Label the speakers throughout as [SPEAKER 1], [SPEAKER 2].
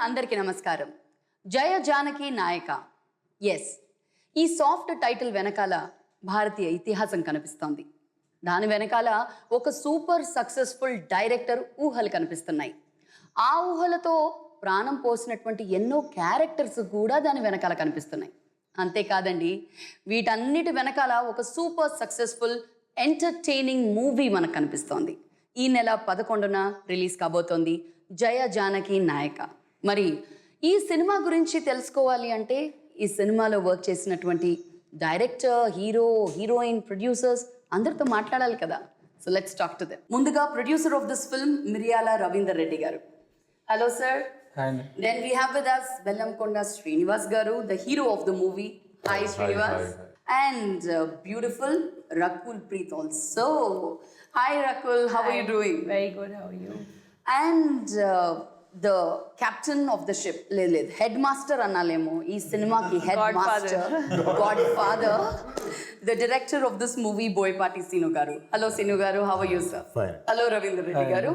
[SPEAKER 1] అందరికీ నమస్కారం. జయ జానకి నాయక. ఎస్, ఈ సాఫ్ట్ టైటిల్ వెనకాల భారతీయ ఇతిహాసం కనిపిస్తోంది. దాని వెనకాల ఒక సూపర్ సక్సెస్ఫుల్ డైరెక్టర్ ఊహలు కనిపిస్తున్నాయి. ఆ ఊహలతో ప్రాణం పోసినటువంటి ఎన్నో క్యారెక్టర్స్ కూడా దాని వెనకాల కనిపిస్తున్నాయి. అంతేకాదండి, వీటన్నిటి వెనకాల ఒక సూపర్ సక్సెస్ఫుల్ ఎంటర్టైనింగ్ మూవీ మనకు కనిపిస్తోంది. ఈ నెల 11న రిలీజ్ కాబోతోంది జయ జానకి నాయక. మరి ఈ సినిమా గురించి తెలుసుకోవాలి అంటే ఈ సినిమాలో వర్క్ చేసినటువంటి డైరెక్టర్, హీరో, హీరోయిన్, ప్రొడ్యూసర్స్ అందరితో మాట్లాడాలి కదా. So let's talk to them. ముందుగా ప్రొడ్యూసర్ ఆఫ్ దిస్ ఫిల్మ్ మిరియాల రవీందర్ రెడ్డి గారు. Hello sir. Then we have with us Bellamkonda Srinivas garu, the hero of the movie. Hi Srinivas. And beautiful Rakul Preet also. Hi Rakul, how are you doing?
[SPEAKER 2] Very good, how are you?
[SPEAKER 1] And the captain of the ship, Lilith, headmaster annalemo ee cinema ki headmaster, godfather, the director of this movie, Boyapati Sinu garu. Hello Sinu garu, how are you sir?
[SPEAKER 3] Fine.
[SPEAKER 1] Hello Ravindra Reddy garu.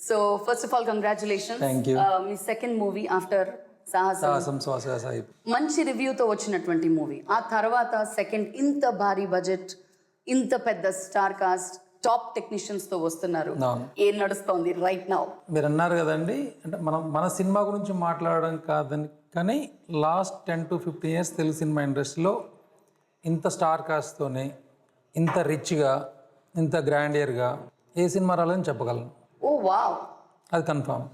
[SPEAKER 1] So first of all, congratulations.
[SPEAKER 3] Thank you.
[SPEAKER 1] Me second movie after సాహసం
[SPEAKER 3] సాహిబ్
[SPEAKER 1] మంచి రివ్యూతో వచ్చినటువంటి movie. ఆ తర్వాత second ఇంత భారీ budget, ఇంత పెద్ద star cast, top technicians తో వస్తున్నారు. ఏం నడుస్తోంది రైట్ నౌ?
[SPEAKER 3] మీరు అన్నారు కదండి, అంటే మన సినిమా గురించి మాట్లాడడం కాదని, కానీ last 10 to 15 years Telugu cinema ఇండస్ట్రీలో ఇంత స్టార్ కాస్ట్తోనే, ఇంత రిచ్గా, ఇంత గ్రాండియర్గా ఏ సినిమా రాలేదని చెప్పగలను.
[SPEAKER 1] ఓ వావ్,
[SPEAKER 3] అది కన్ఫర్మ్.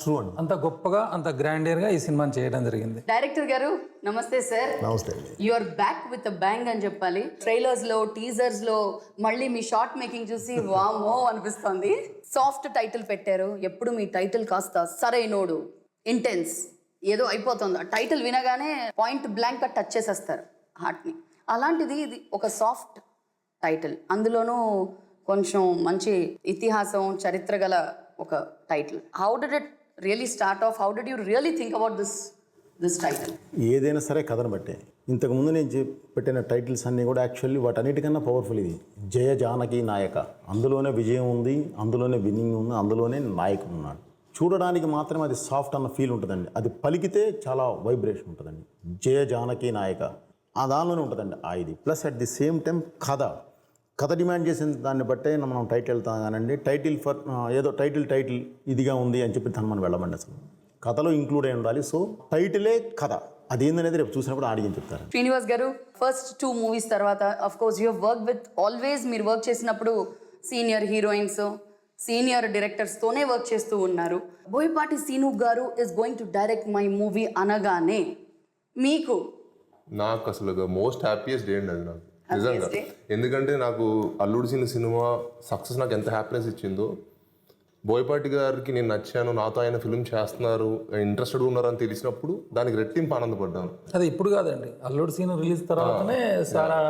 [SPEAKER 4] ట్రూ అండి.
[SPEAKER 3] అంత గొప్పగా, అంత గ్రాండియర్గా ఈ సినిమాని చేయడం జరిగింది.
[SPEAKER 1] డైరెక్టర్ గారు నమస్తే సార్.
[SPEAKER 4] నమస్తే అండి.
[SPEAKER 1] You are back with a bang అని చెప్పాలి. ట్రైలర్స్ లో, టీజర్స్ లో మళ్ళీ మీ షార్ట్ మేకింగ్ చూసి వామో అనిపిస్తోంది. సాఫ్ట్ టైటిల్ పెట్టారు. ఎప్పుడు మీ టైటిల్ కాస్త సరైనోడు, ఇంటెన్స్ ఏదో అయిపోతుంది. ఆ టైటిల్ వినగానే పాయింట్ బ్లాంక్ గా టచ్ చేసేస్తారు హార్ట్ ని. అలాంటిది ఇది ఒక సాఫ్ట్ టైటిల్, అందులోనూ కొంచెం మంచి ఇతిహాసం, చరిత్ర గల ఒక title. How did it really start of? How did you really think about this title?
[SPEAKER 4] ఏదైనా సరే కథను బట్టే. ఇంతకుముందు నేను పెట్టిన టైటిల్స్ అన్నీ కూడా యాక్చువల్లీ వాటన్నిటికన్నా పవర్ఫుల్ ఇది. జయ జానకి నాయక. అందులోనే విజయం ఉంది, అందులోనే విన్నింగ్ ఉంది, అందులోనే నాయకుడు ఉన్నాడు. చూడడానికి మాత్రమే అది సాఫ్ట్ అన్న ఫీల్ ఉంటుందండి. అది పలికితే చాలా వైబ్రేషన్ ఉంటుందండి. జయ జానకి నాయక ఆ దానిలోనే ఉంటుందండి ఆ ఇది. Plus at the same time కథ డిమాండ్ చేసిన దాన్ని బట్టే మనం టైటిల్ వెళ్తాం కానండి. టైటిల్ ఫర్ ఏదో టైటిల్ ఇదిగా ఉంది అని చెప్పి దాన్ని మనం వెళ్ళమండి. అసలు కథలో ఇంక్లూడ్ అయి ఉండాలి. సో టైటిలే కథ, అదేందనేది రేపు చూసినప్పుడు ఆడియన్స్ చెప్తారు.
[SPEAKER 1] శ్రీనివాస్ గారు, ఫస్ట్ 2 మూవీస్ తర్వాత of course you work with always, మీరు వర్క్ చేసినప్పుడు సీనియర్ హీరోయిన్స్, సీనియర్ డైరెక్టర్స్ తోనే వర్క్ చేస్తూ ఉన్నారు. బోయపాటి సీను గారు is going to direct my movie అనగానే మీకు?
[SPEAKER 5] నాకు అసలు మోస్ట్ హ్యాపీయెస్ట్ డే అండి అది నాకు నిజంగా. ఎందుకంటే నాకు అల్లుడు సినిమా సక్సెస్ నాకు ఎంత హ్యాపీనెస్ ఇచ్చిందో, బోయపాటి గారికి నేను నచ్చాను, నాతో ఆయన ఫిల్మ్ చేస్తున్నారు, ఇంట్రెస్టెడ్ ఉన్నారని తెలిసినప్పుడు దానికి రెట్టింపు ఆనందపడ్డాను.
[SPEAKER 3] అది ఇప్పుడు కాదండి, అల్లుడు సీన్ రిలీజ్ తర్వాతనే సారా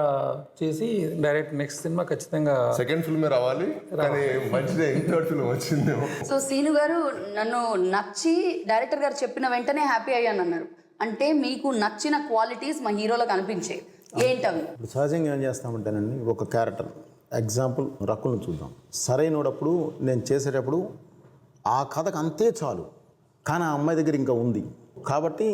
[SPEAKER 3] చేసి డైరెక్ట్ నెక్స్ట్ సినిమా ఖచ్చితంగా
[SPEAKER 5] సెకండ్ ఫిల్మే రావాలి, కానీ మంచిదే థర్డ్ ఫిల్మ్ వచ్చింది.
[SPEAKER 1] సో సీను గారు నన్ను నచ్చి డైరెక్టర్ గారు చెప్పిన వెంటనే హ్యాపీ అయ్యాను అన్నారు. అంటే మీకు నచ్చిన క్వాలిటీస్ మా హీరోలకు అనిపించాయి. ఏంటవి?
[SPEAKER 4] ఇప్పుడు సహజంగా ఏం చేస్తామంటేనండి, ఒక క్యారెక్టర్ ఎగ్జాంపుల్ రకుల్ని చూద్దాం. సరైనప్పుడు నేను చేసేటప్పుడు ఆ కథకు అంతే చాలు, కానీ ఆ అమ్మాయి దగ్గర ఇంకా ఉంది కాబట్టి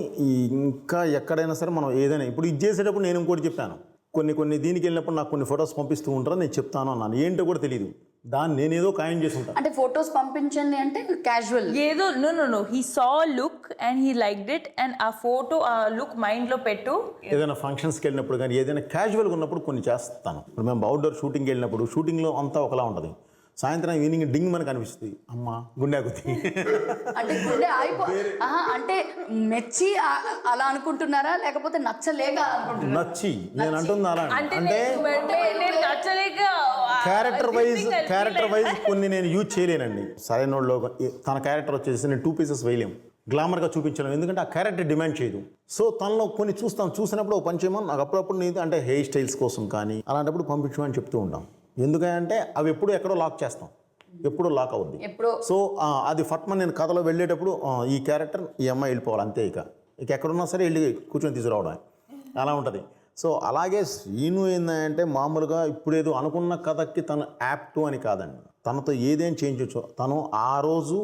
[SPEAKER 4] ఇంకా ఎక్కడైనా సరే మనం ఏదైనా ఇప్పుడు ఇది చేసేటప్పుడు నేను ఇంకోటి చెప్పాను. కొన్ని దీనికి వెళ్ళినప్పుడు నాకు కొన్ని ఫొటోస్ పంపిస్తూ ఉంటారు, నేను చెప్తాను అన్నాను. ఏంటో కూడా తెలియదు, దాన్ని నేనేదో ఖాయం చేసి ఉంటాను.
[SPEAKER 1] అంటే ఫొటోస్ పంపించండి అంటే క్యాజువల్
[SPEAKER 2] ఏదో no he saw look and he liked it and ఆ ఫోటో ఆ లుక్ మైండ్ లో పెట్టు.
[SPEAKER 4] ఏదైనా ఫంక్షన్స్కి వెళ్ళినప్పుడు కానీ ఏదైనా క్యాజువల్గా ఉన్నప్పుడు కొన్ని చేస్తాను. ఇప్పుడు మేము అవుట్డోర్ షూటింగ్కి వెళ్ళినప్పుడు షూటింగ్లో అంతా ఒకలా ఉంటుంది. సాయంత్రం ఈవినింగ్ డింగ్ మనకు అనిపిస్తుంది, అమ్మ గుండె ఆగుతుంది
[SPEAKER 1] అంటే గుండె అంటే మెచ్చి అలా అనుకుంటున్నారా, లేకపోతే నచ్చలేక అనుకుంటున్నారా?
[SPEAKER 4] నచ్చి నేను అంటుంది అలా అంటే క్యారెక్టర్ వైజ్ కొన్ని నేను యూజ్ చేయలేనండి. సరైన వాళ్ళు తన క్యారెక్టర్ వచ్చేసి నేను 2 pieces వేయలేము, గ్లామర్గా చూపించలేము, ఎందుకంటే ఆ క్యారెక్టర్ డిమాండ్ చేయదు. సో తనలో కొన్ని చూసినప్పుడు ఒక పని చేయమని నాకు అప్పుడప్పుడు నీది అంటే హెయిర్ స్టైల్స్ కోసం కానీ అలాంటప్పుడు పంపించమని చెప్తూ ఉంటాం. ఎందుకంటే అవి ఎప్పుడు ఎక్కడో లాక్ చేస్తాం, ఎప్పుడో లాక్ అవుద్ది. సో అది ఫట్మన్ నేను కథలో వెళ్ళేటప్పుడు ఈ క్యారెక్టర్ ఈ అమ్మాయి వెళ్ళిపోవాలి అంతే, ఇక ఎక్కడున్నా సరే వెళ్ళి కూర్చొని తీసుకురావడం అలా ఉంటుంది. సో అలాగే శ్రీను ఏంటంటే మామూలుగా ఇప్పుడేదో అనుకున్న కథకి తను యాప్ట్ అని కాదండి, తనతో ఏదేం చేయించవచ్చు. తను ఆ రోజు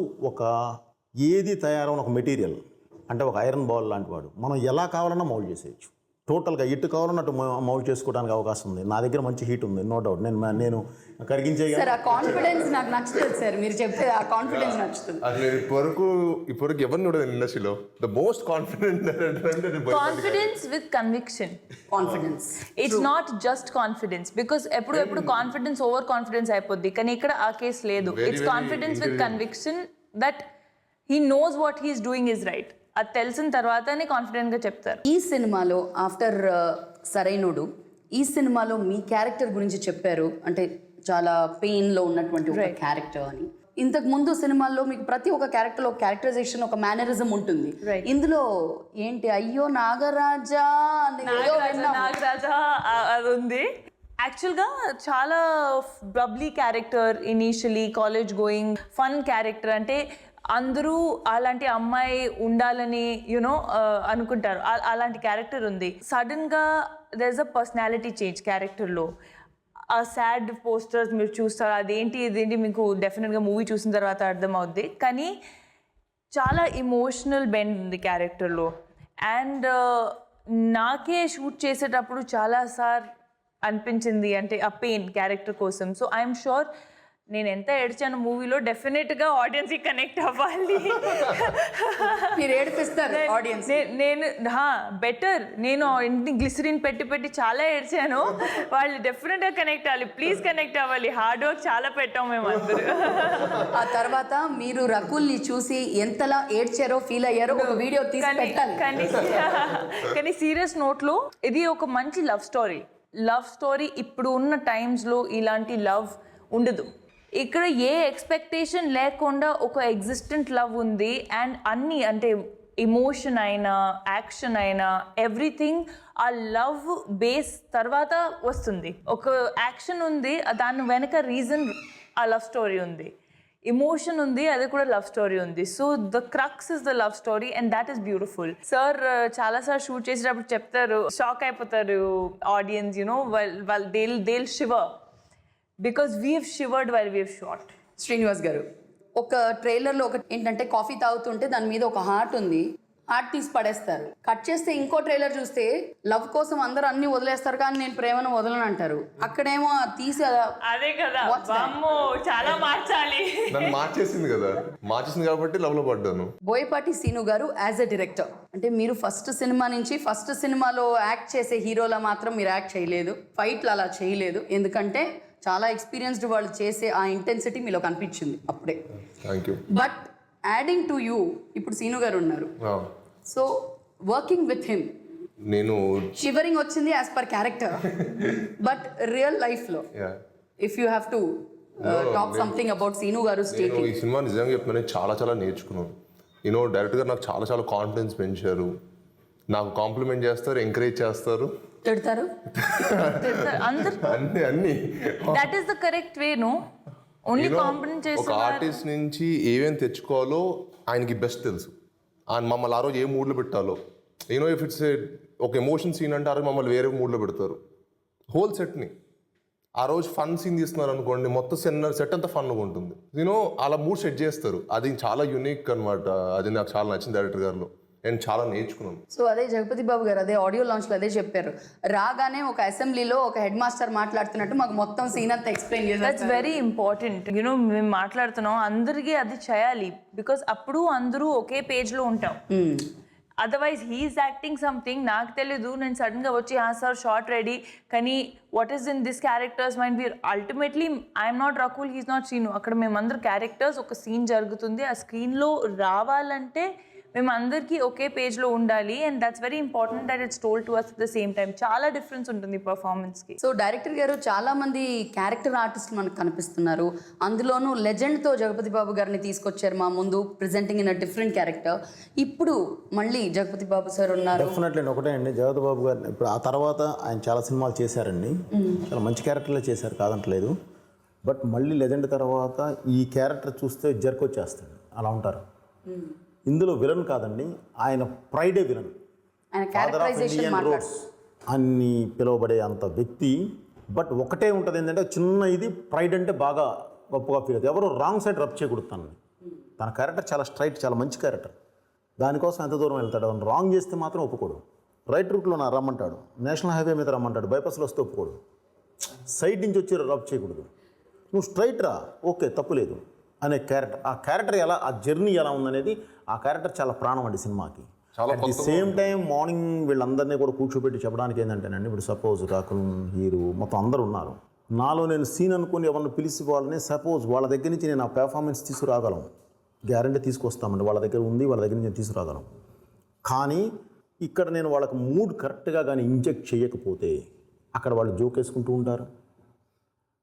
[SPEAKER 4] ఏది తయారవని ఒక మెటీరియల్ అంటే ఒక ఐరన్ బాల్ లాంటి వాడు. మనం ఎలా కావాలన్నా మౌల్డ్ చేసేయచ్చు. టోటల్గా ఎటు కావాలన్నా అటు మౌల్డ్ చేసుకోవడానికి అవకాశం ఉంది. నా దగ్గర మంచి హీట్ ఉంది, నో డౌట్. నేను కరిగించే
[SPEAKER 1] సార్ ఆ కాన్ఫిడెన్స్ నాకు నచ్చుతుంది సార్, మీరు చెప్పేది ఆ కాన్ఫిడెన్స్ నచ్చుతుంది.
[SPEAKER 5] అసలు ఇప్పటివరకు ఎవరిని కూడా ఇండస్ట్రీలో the most confident
[SPEAKER 2] confidence with conviction.
[SPEAKER 1] Confidence
[SPEAKER 2] it's not just confidence, because ఎప్పుడు కాన్ఫిడెన్స్ ఓవర్ కాన్ఫిడెన్స్ అయిపోద్ది, కానీ ఇక్కడ ఆ కేసు లేదు. It's confidence with conviction that he knows what he's doing is right. అది తెలిసిన తర్వాతనే కాన్ఫిడెంట్ గా చెప్తారు.
[SPEAKER 1] ఈ సినిమాలో ఆఫ్టర్ సరైనోడు, ఈ సినిమాలో మీ క్యారెక్టర్ గురించి చెప్పారు, అంటే చాలా పెయిన్ లో ఉన్నటువంటి ఒక క్యారెక్టర్ అని. ఇంతకు ముందు సినిమాల్లో మీకు ప్రతి ఒక్క క్యారెక్టర్ లో క్యారెక్టరైజేషన్, ఒక మేనరిజం ఉంటుంది. ఇందులో ఏంటి అయ్యో నాగరాజా
[SPEAKER 2] నాగరాజా అది ఉంది. యాక్చువల్గా చాలా bubbly character, initially college going fun character. అంటే అందరూ అలాంటి అమ్మాయి ఉండాలని యునో అనుకుంటారు, అలాంటి క్యారెక్టర్ ఉంది. సడన్గా there is a personality change క్యారెక్టర్లో. ఆ సాడ్ పోస్టర్స్ మీరు చూస్తారు, ఇదేంటి మీకు డెఫినెట్గా మూవీ చూసిన తర్వాత అర్థమవుద్ది. కానీ చాలా ఇమోషనల్ బెండ్ ఉంది క్యారెక్టర్లో. అండ్ నాకే షూట్ చేసేటప్పుడు చాలాసార్లు అనిపించింది, అంటే ఆ పెయిన్ క్యారెక్టర్ కోసం. సో ఐఎమ్ షూర్ నేను ఎంత ఏడ్చాను మూవీలో, డెఫినెట్గా ఆడియన్స్కి కనెక్ట్ అవ్వాలి.
[SPEAKER 1] మీరు ఏడిపిస్తారు ఆడియన్స్.
[SPEAKER 2] నేను బెటర్, నేను ఇంటిని గ్లిసరిన్ పెట్టి చాలా ఏడ్చాను. వాళ్ళు డెఫినెట్గా కనెక్ట్ అవ్వాలి, ప్లీజ్ కనెక్ట్ అవ్వాలి. హార్డ్ వర్క్ చాలా పెట్టాం మేము అందరూ.
[SPEAKER 1] ఆ తర్వాత మీరు రకుల్ని చూసి ఎంతలా ఏడ్చారో ఫీల్ అయ్యారో ఒక వీడియో తీసి పెట్టాలి.
[SPEAKER 2] కానీ సీరియస్ నోట్లో ఇది ఒక మంచి లవ్ స్టోరీ. ఇప్పుడు ఉన్న టైమ్స్లో ఇలాంటి లవ్ ఉండదు. ఇక్కడ ఏ ఎక్స్పెక్టేషన్ లేకుండా ఒక ఎగ్జిస్టెంట్ లవ్ ఉంది. అండ్ అన్నీ, అంటే ఎమోషన్ అయినా యాక్షన్ అయినా ఎవ్రీథింగ్ ఆ లవ్ బేస్ తర్వాత వస్తుంది. ఒక యాక్షన్ ఉంది, దాని వెనక రీజన్ ఆ లవ్ స్టోరీ ఉంది. ఎమోషన్ ఉంది, అది కూడా లవ్ స్టోరీ ఉంది. So the crux is the love story and that is beautiful. Sir చాలాసార్లు షూట్ చేసేటప్పుడు చెప్తారు, షాక్ అయిపోతారు audience, you know they'll shiver because we have shivered while we have shot.
[SPEAKER 1] Srinivas గారు, ఒక ట్రైలర్లో ఒక ఏంటంటే కాఫీ తాగుతుంటే దాని మీద ఒక హార్ట్ ఉంది, హార్ట్ తీసి పడేస్తారు. కట్ చేస్తే ఇంకో ట్రైలర్ చూస్తే లవ్ కోసం అందరూ అన్ని వదిలేస్తారు కానీ నేను ప్రేమను వదలను అంటారు. అక్కడేమో తీసి
[SPEAKER 2] అదే కదా, చాలా మార్చాలి.
[SPEAKER 5] నన్ను మార్చేసింది కాబట్టి లవ్ లో పడ్డాను.
[SPEAKER 1] బోయపాటి సీను గారు యాజ్ ఎ డైరెక్టర్, అంటే మీరు ఫస్ట్ సినిమా నుంచి ఫస్ట్ సినిమాలో యాక్ట్ చేసే హీరోలా మాత్రం మీరు యాక్ట్ చేయలేదు, ఫైట్లు అలా చేయలేదు. ఎందుకంటే చాలా ఎక్స్పీరియన్స్డ్ వాళ్ళు చేసే ఆ ఇంటెన్సిటీ మీలో కనిపించింది అప్పుడే. బట్ యాడింగ్ టు యూ ఇప్పుడు సీను గారు ఉన్నారు. సో వర్కింగ్ విత్ హిమ్
[SPEAKER 5] నేను
[SPEAKER 1] షివరింగ్ వచ్చింది as per character. But real life లో if you have to talk something about Seenu garu stating.
[SPEAKER 5] ఈ సినిమా నిజంగా చెప్తున్నాను, చాలా నేర్చుకున్నాను. డైరెక్టర్ గారు నాకు చాలా కాన్ఫిడెన్స్ పెంచారు. నాకు కాంప్లిమెంట్ చేస్తారు, ఎంకరేజ్ చేస్తారు,
[SPEAKER 1] తిడతారు.
[SPEAKER 5] అన్ని
[SPEAKER 2] that is the correct way. No only compliment చేసి
[SPEAKER 5] ఒక ఆర్టిస్ట్ నుంచి ఏమేమి తెచ్చుకోవాలో ఆయనకి బెస్ట్ తెలుసు. ఆయన మమ్మల్ని ఆ రోజు ఏ మూడ్లో పెట్టాలో, ఇఫ్ ఇట్స్ ఒక ఎమోషన్ సీన్ అంటే ఆ రోజు మమ్మల్ని వేరే మూడ్లో పెడతారు. హోల్ సెట్ని ఆ రోజు ఫన్ సీన్ తీస్తున్నారు అనుకోండి, మొత్తం సెట్ అంతా ఫన్గా ఉంటుంది. అలా మూడ్ సెట్ చేస్తారు. అది చాలా యూనిక్ అనమాట. అది నాకు చాలా నచ్చింది డైరెక్టర్ గారిలో. నేను చాలా నేర్చుకున్నాను.
[SPEAKER 1] సో అదే జగపతి బాబు గారు అదే ఆడియో లాంచ్లో అదే చెప్పారు, రాగానే ఒక అసెంబ్లీలో ఒక హెడ్ మాస్టర్ మాట్లాడుతున్నట్టు మాకు మొత్తం సీన్ అంతా ఎక్స్ప్లెయిన్ చేశారు.
[SPEAKER 2] That's very important. మేము మాట్లాడుతున్నాం, అందరికీ అది చేయాలి. బికాస్ అప్పుడు అందరూ ఒకే పేజ్లో ఉంటాం. అదర్వైజ్ హీఈస్ యాక్టింగ్ సంథింగ్, నాకు తెలీదు, నేను సడన్గా వచ్చి సార్ షార్ట్ రెడీ, కానీ what is in this characters mind we're ultimately I'm not Rakul, he's not Seenu. అక్కడ మేమందరూ క్యారెక్టర్స్, ఒక సీన్ జరుగుతుంది, ఆ స్క్రీన్లో రావాలంటే మేము అందరికీ ఒకే పేజ్లో ఉండాలి. And that's very important that it's told to us at the same time. చాలా డిఫరెన్స్ ఉంటుంది పర్ఫార్మెన్స్కి.
[SPEAKER 1] సో డైరెక్టర్ గారు చాలా మంది క్యారెక్టర్ ఆర్టిస్ట్ మనకు కనిపిస్తున్నారు, అందులోనూ లెజెండ్తో జగపతి బాబు గారిని తీసుకొచ్చారు మా ముందు, presenting in a different character. ఇప్పుడు మళ్ళీ జగపతి బాబు సార్ ఉన్నారు.
[SPEAKER 4] డెఫినెట్లీ ఒకటే అండి, జగపతి బాబు గారిని ఇప్పుడు ఆ తర్వాత ఆయన చాలా సినిమాలు చేశారండి, చాలా మంచి క్యారెక్టర్లే చేశారు, కాదంటలేదు. బట్ మళ్ళీ లెజెండ్ తర్వాత ఈ క్యారెక్టర్ చూస్తే జర్కొచ్చేస్తాడు, అలా ఉంటారు. ఇందులో విలన్ కాదండి, ఆయన ప్రైడే villain. Father of Indian roads అని పిలువబడే అంత వ్యక్తి. బట్ ఒకటే ఉంటుంది ఏంటంటే చిన్న ఇది ప్రైడ్ అంటే బాగా గొప్పగా ఫీల్ అవుతుంది. ఎవరు రాంగ్ సైడ్ రబ్ చేయకూడదు తనని. తన క్యారెక్టర్ చాలా స్ట్రైట్, చాలా మంచి క్యారెక్టర్. దానికోసం ఎంత దూరం వెళ్తాడు. అవును రాంగ్ చేస్తే మాత్రం ఒప్పుకోడు. రైట్ రూట్లో నా రమ్మంటాడు, నేషనల్ హైవే మీద రమ్మంటాడు, బైపాస్లో వస్తే ఒప్పుకోడు. సైడ్ నుంచి వచ్చి రబ్ చేయకూడదు, నువ్వు స్ట్రైట్ రా, ఓకే తప్పు లేదు అనే క్యారెక్టర్. ఆ క్యారెక్టర్ ఎలా, ఆ జర్నీ ఎలా ఉందనేది, ఆ క్యారెక్టర్ చాలా ప్రాణం అండి సినిమాకి. At the same time morning వీళ్ళందరినీ కూడా కూర్చోబెట్టి చెప్పడానికి ఏంటంటేనండి, ఇప్పుడు సపోజ్ రాకుల్ హీరో మొత్తం అందరూ ఉన్నారు, నాలో నేను సీన్ అనుకుని ఎవరిని పిలిచి వాళ్ళని సపోజ్ వాళ్ళ దగ్గర నుంచి నేను ఆ పెర్ఫార్మెన్స్ తీసుకురాగలను, గ్యారంటీ తీసుకొస్తామండి, వాళ్ళ దగ్గర ఉంది, వాళ్ళ దగ్గర నుంచి నేను తీసుకురాగలను. కానీ ఇక్కడ నేను వాళ్ళకి మూడ్ కరెక్ట్గా కానీ ఇంజెక్ట్ చేయకపోతే అక్కడ వాళ్ళు జోక్ వేసుకుంటూ ఉంటారు,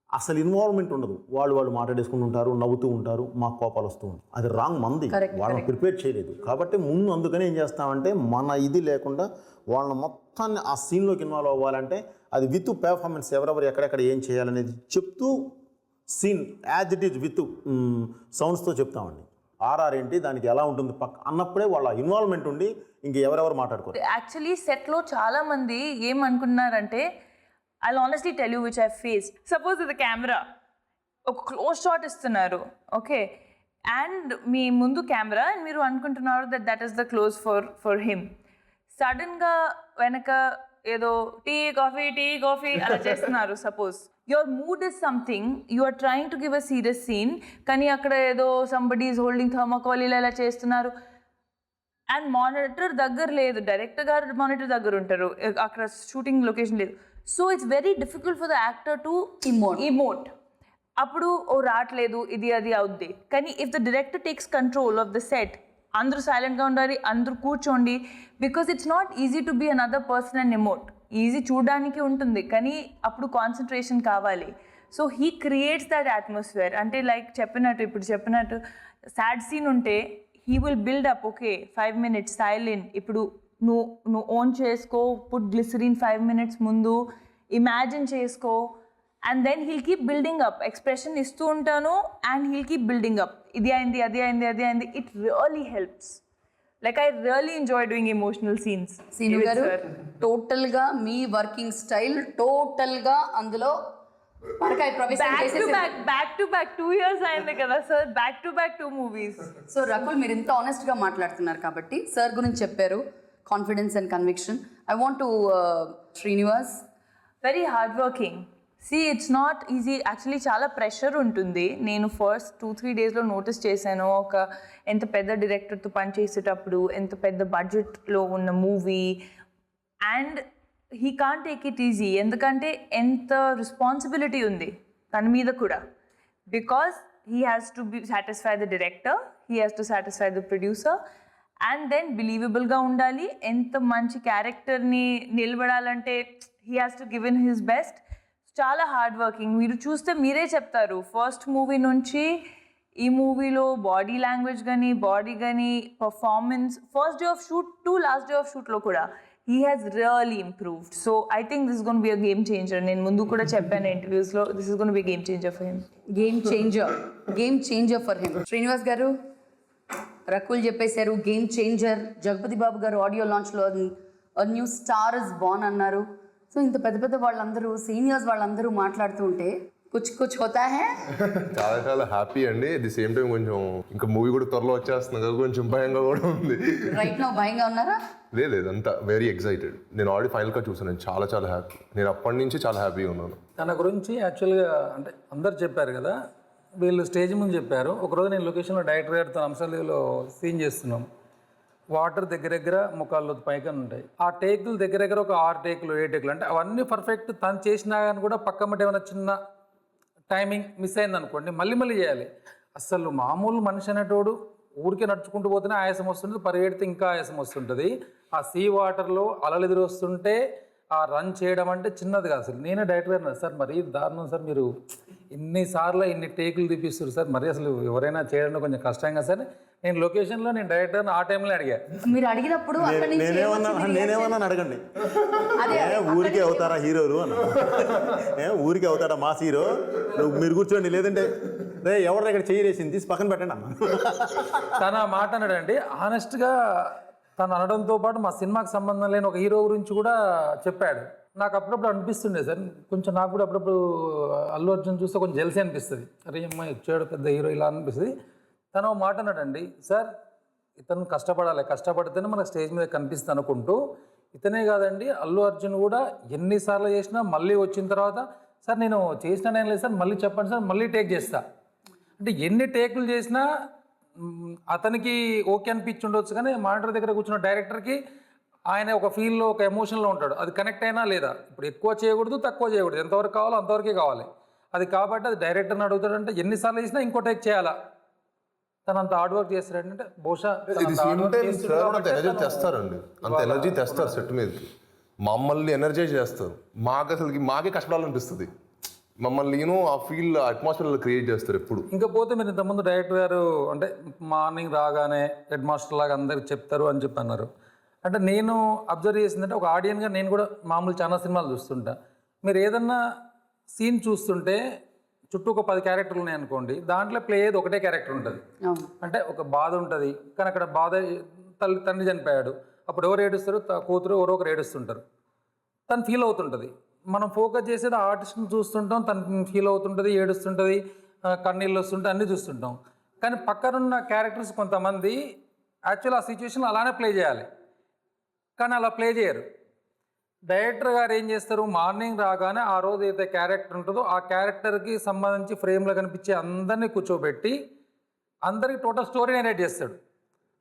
[SPEAKER 4] అసలు ఇన్వాల్వ్మెంట్ ఉండదు, వాళ్ళు మాట్లాడేసుకుంటూ ఉంటారు, నవ్వుతూ ఉంటారు, మాకు కోపాలు వస్తూ ఉంటాయి. అది రాంగ్ మంది, వాళ్ళని ప్రిపేర్ చేయలేదు. కాబట్టి ముందు అందుకనే ఏం చేస్తామంటే మన ఇది లేకుండా వాళ్ళని మొత్తాన్ని ఆ సీన్లోకి ఇన్వాల్వ్ అవ్వాలంటే అది విత్ పెర్ఫార్మెన్స్ ఎవరెవరు ఎక్కడెక్కడ ఏం చేయాలనేది చెప్తూ scene as it is with సౌండ్స్తో చెప్తామండి. ఆర్ఆర్ ఏంటి, దానికి ఎలా ఉంటుంది అన్నప్పుడే వాళ్ళ ఇన్వాల్వ్మెంట్ ఉండి ఇంక ఎవరెవరు మాట్లాడుకోరు.
[SPEAKER 2] యాక్చువల్లీ సెట్లో చాలా మంది ఏమనుకుంటున్నారంటే, I'll honestly tell you which I've faced. Suppose the camera, ఒక క్లోజ్ షాట్ ఇస్తున్నారు, ఓకే, అండ్ మీ ముందు కెమెరా అండ్ మీరు అనుకుంటున్నారు that is the close for him. సడన్గా వెనక ఏదో టీ కాఫీ అలా చేస్తున్నారు. Suppose your mood is something, you are trying to give a serious scene, కానీ అక్కడ ఏదో సంబడీ ఈజ్ హోల్డింగ్ థర్మాకోల్ ఇలా చేస్తున్నారు అండ్ మానిటర్ దగ్గర లేదు, డైరెక్టర్ గారు మానిటర్ దగ్గర ఉంటారు, అక్కడ షూటింగ్ లొకేషన్ లేదు. So it's very difficult for the actor to emote. అప్పుడు రావట్లేదు, ఇది అది అవుద్ది. కానీ if the director takes control of the set, అందరూ సైలెంట్గా ఉండాలి, అందరూ కూర్చోండి, because it's not easy to be another person and emote. Easy చూడడానికి ఉంటుంది, కానీ అప్పుడు కాన్సన్ట్రేషన్ కావాలి. So he creates that atmosphere. అంటే లైక్ ఇప్పుడు చెప్పినట్టు సాడ్ సీన్ ఉంటే he will build up, okay 5 minutes సైలెంట్, ఇప్పుడు నువ్వు ఓన్ చేసుకో, పుట్ గ్లిసరిన్ 5 minutes ముందు, ఇమాజిన్ చేసుకో, and then he'll keep building up. Expression ఇస్తూ ఉంటాను and he'll keep building up. ఇది అయింది, అది అయింది. It really helps. Like I really enjoy doing emotional scenes.
[SPEAKER 1] Seenu garu, టోటల్గా మీ వర్కింగ్ స్టైల్ టోటల్గా అందులో
[SPEAKER 2] బ్యాక్ టు బ్యాక్ 2 years అయింది కదా sir, back to back 2 movies.
[SPEAKER 1] So Rakul, మీరు ఇంత ఆనెస్ట్గా మాట్లాడుతున్నారు కాబట్టి సార్ గురించి చెప్పారు, confidence and conviction. I want to Srinivas.
[SPEAKER 2] Very hard working. It's not easy actually, చాలా ప్రెషర్ ఉంటుంది. నేను ఫస్ట్ 2-3 daysలో నోటీస్ చేశాను, ఒక ఎంత పెద్ద డైరెక్టర్తో పనిచేసేటప్పుడు, ఎంత పెద్ద బడ్జెట్లో ఉన్న movie, and he can't take it easy. ఎందుకంటే ఎంత రెస్పాన్సిబిలిటీ ఉంది తన మీద కూడా, because he has to be satisfy the director, he has to satisfy the producer, and then బిలీవబుల్గా ఉండాలి. ఎంత మంచి క్యారెక్టర్ని నిలబడాలంటే he has to give in his best. చాలా హార్డ్ వర్కింగ్. మీరు చూస్తే మీరే చెప్తారు, ఫస్ట్ మూవీ నుంచి ఈ మూవీలో బాడీ లాంగ్వేజ్ కానీ, బాడీ కానీ, performance, first day of shoot to last day of షూట్లో కూడా he has really improved. So I think this is going to be a game changer. నేను ముందు కూడా చెప్పాను ఇంటర్వ్యూస్లో, this is going to be a game changer for him.
[SPEAKER 1] Game changer for him. Srinivas garu, Rakul చెప్పేశారు game changer. Jagapathi Babu garu audio లాంచ్లో new star is born అన్నారు. So ఇంత పెద్ద వాళ్ళందరూ సీనియర్స్ వాళ్ళందరూ మాట్లాడుతూ ఉంటే కుచ్ హోతా హై.
[SPEAKER 5] చాలా హ్యాపీ అండి. అట్ ది సేమ్ టైం కొంచెం ఇంకా మూవీ కూడా త్వరలో వచ్చేస్తుంది కదా, కొంచెం భయంగా కూడా ఉంది.
[SPEAKER 1] రైట్ నౌ భయంగా ఉన్నారా?
[SPEAKER 5] లేదు, అంతా వెరీ ఎక్సైటెడ్. నేను ఆల్రెడీ ఫైనల్గా చూసాను, చాలా హ్యాపీ. నేను అప్పటి నుంచి చాలా హ్యాపీగా ఉన్నాను.
[SPEAKER 3] తన గురించి యాక్చువల్గా అంటే అందరు చెప్పారు కదా, వీళ్ళు స్టేజ్ ముందు చెప్పారు. ఒకరోజు నేను లొకేషన్లో డైరెక్టర్ గారితో అంశాలలో సీన్ చేస్తున్నాం. వాటర్ దగ్గర ముఖాల్లో పైకని ఉంటాయి. ఆ టేకులు దగ్గర ఒక 6 టేకులు 7 టేకులు, అంటే అవన్నీ పర్ఫెక్ట్. తను చేసినా కానీ కూడా పక్కమటి ఏమైనా చిన్న టైమింగ్ మిస్ అయింది అనుకోండి, మళ్ళీ చేయాలి. అసలు మామూలు మనిషి అనేటోడు ఊరికే నడుచుకుంటూ పోతేనే ఆయాసం వస్తుంటుంది, పరిగెడితే ఇంకా ఆయాసం వస్తుంటుంది. ఆ సీ వాటర్లో అలలు ఎదురు వస్తుంటే ఆ రన్ చేయడం అంటే చిన్నది కాదు. అసలు నేనే డైరెక్టర్ అన్నాను, సార్ మరీ దారుణం సార్, మీరు ఇన్నిసార్లు ఇన్ని టేకులు తీపిస్తారు సార్, మరి అసలు ఎవరైనా చేయడం కొంచెం కష్టంగా సార్. నేను లొకేషన్లో నేను డైరెక్టర్ ఆ టైంలో అడిగా.
[SPEAKER 1] మీరు అడిగినప్పుడు
[SPEAKER 4] నేనేమన్నా అడగండి, ఊరికే అవుతారా హీరోలు అన్న, ఊరికే అవుతాడా మాస్ హీరో, మీరు కూర్చోండి, లేదంటే రే ఎవరైనా ఇక్కడ చేయరేసింది తీసి పక్కన పెట్టండి అన్న.
[SPEAKER 3] తన మాట అన్నాడండి. ఆనెస్ట్గా తను అనడంతో పాటు మా సినిమాకి సంబంధం లేని ఒక హీరో గురించి కూడా చెప్పాడు. నాకు అప్పుడప్పుడు అనిపిస్తుండే సార్, కొంచెం నాకు కూడా అప్పుడప్పుడు అల్లు అర్జున్ చూస్తే కొంచెం జెల్సీ అనిపిస్తుంది. అరే అమ్మాయి వచ్చాడు పెద్ద హీరో ఇలా అనిపిస్తుంది. తను మాట అన్నాడండి, సార్ ఇతను కష్టపడాలి, కష్టపడితేనే మనకు స్టేజ్ మీద కనిపిస్తుంది అనుకుంటూ, ఇతనే కాదండి అల్లు అర్జున్ కూడా ఎన్నిసార్లు చేసినా మళ్ళీ వచ్చిన తర్వాత సార్ నేను చేసినా ఏం లేదు సార్ మళ్ళీ చెప్పండి సార్ మళ్ళీ టేక్ చేస్తా అంటే ఎన్ని టేకులు చేసినా అతనికి ఓకే అనిపించి ఉండొచ్చు, కానీ మానిటర్ దగ్గర కూర్చున్న డైరెక్టర్కి ఆయన ఒక ఫీల్లో ఒక ఎమోషన్లో ఉంటాడు. అది కనెక్ట్ అయినా లేదా, ఇప్పుడు ఎక్కువ చేయకూడదు తక్కువ చేయకూడదు, ఎంతవరకు కావాలో అంతవరకే కావాలి. అది కాబట్టి అది డైరెక్టర్ని అడుగుతాడంటే ఎన్నిసార్లు చేసినా ఇంకో టేక్ చేయాలా. తను అంత హార్డ్ వర్క్ చేస్తాడంటే బహుశా
[SPEAKER 5] ఎనర్జీ తెస్తారండి, అంత ఎనర్జీ తెస్తారు సెట్ మీదకి, మమ్మల్ని ఎనర్జైజ్ చేస్తారు. మాకు అసలుకి మాకే కష్టపడాలనిపిస్తుంది, మమ్మల్ని ఆ ఫీల్ అట్మాస్ఫియర్ క్రియేట్ చేస్తారు ఎప్పుడు.
[SPEAKER 3] ఇంకా పోతే మీరు ఇంతకుముందు డైరెక్టర్ గారు అంటే మార్నింగ్ రాగానే హెడ్ మాస్టర్ లాగా అందరికి చెప్తారు అని చెప్పి అన్నారు. అంటే నేను అబ్జర్వ్ చేసిందంటే ఒక ఆడియన్గా నేను కూడా మామూలు చాలా సినిమాలు చూస్తుంటా. మీరు ఏదన్నా సీన్ చూస్తుంటే చుట్టూ ఒక 10 క్యారెక్టర్లు ఉన్నాయి అనుకోండి, దాంట్లో ప్లే అయ్యేది ఒకటే క్యారెక్టర్ ఉంటుంది. అంటే ఒక బాధ ఉంటుంది, కానీ అక్కడ బాధ తండ్రి చనిపోయాడు, అప్పుడు ఎవరు ఏడుస్తారు, కూతురు ఎవరో ఒకరు ఏడుస్తుంటారు, తను ఫీల్ అవుతుంటుంది. మనం ఫోకస్ చేసేది ఆర్టిస్ట్ని చూస్తుంటాం, తను ఫీల్ అవుతుంటుంది, ఏడుస్తుంటుంది, కన్నీళ్ళు వస్తుంటాయి, అన్నీ చూస్తుంటాం. కానీ పక్కనున్న క్యారెక్టర్స్ కొంతమంది యాక్చువల్ ఆ సిచ్యువేషన్ అలానే ప్లే చేయాలి, కానీ అలా ప్లే చేయరు. డైరెక్టర్ గారు ఏం చేస్తారు, మార్నింగ్ రాగానే ఆ రోజు ఏదైతే క్యారెక్టర్ ఉంటుందో ఆ క్యారెక్టర్కి సంబంధించి ఫ్రేమ్లో కనిపించే అందరినీ కూర్చోబెట్టి అందరికి టోటల్ స్టోరీ నేరేట్ చేస్తాడు.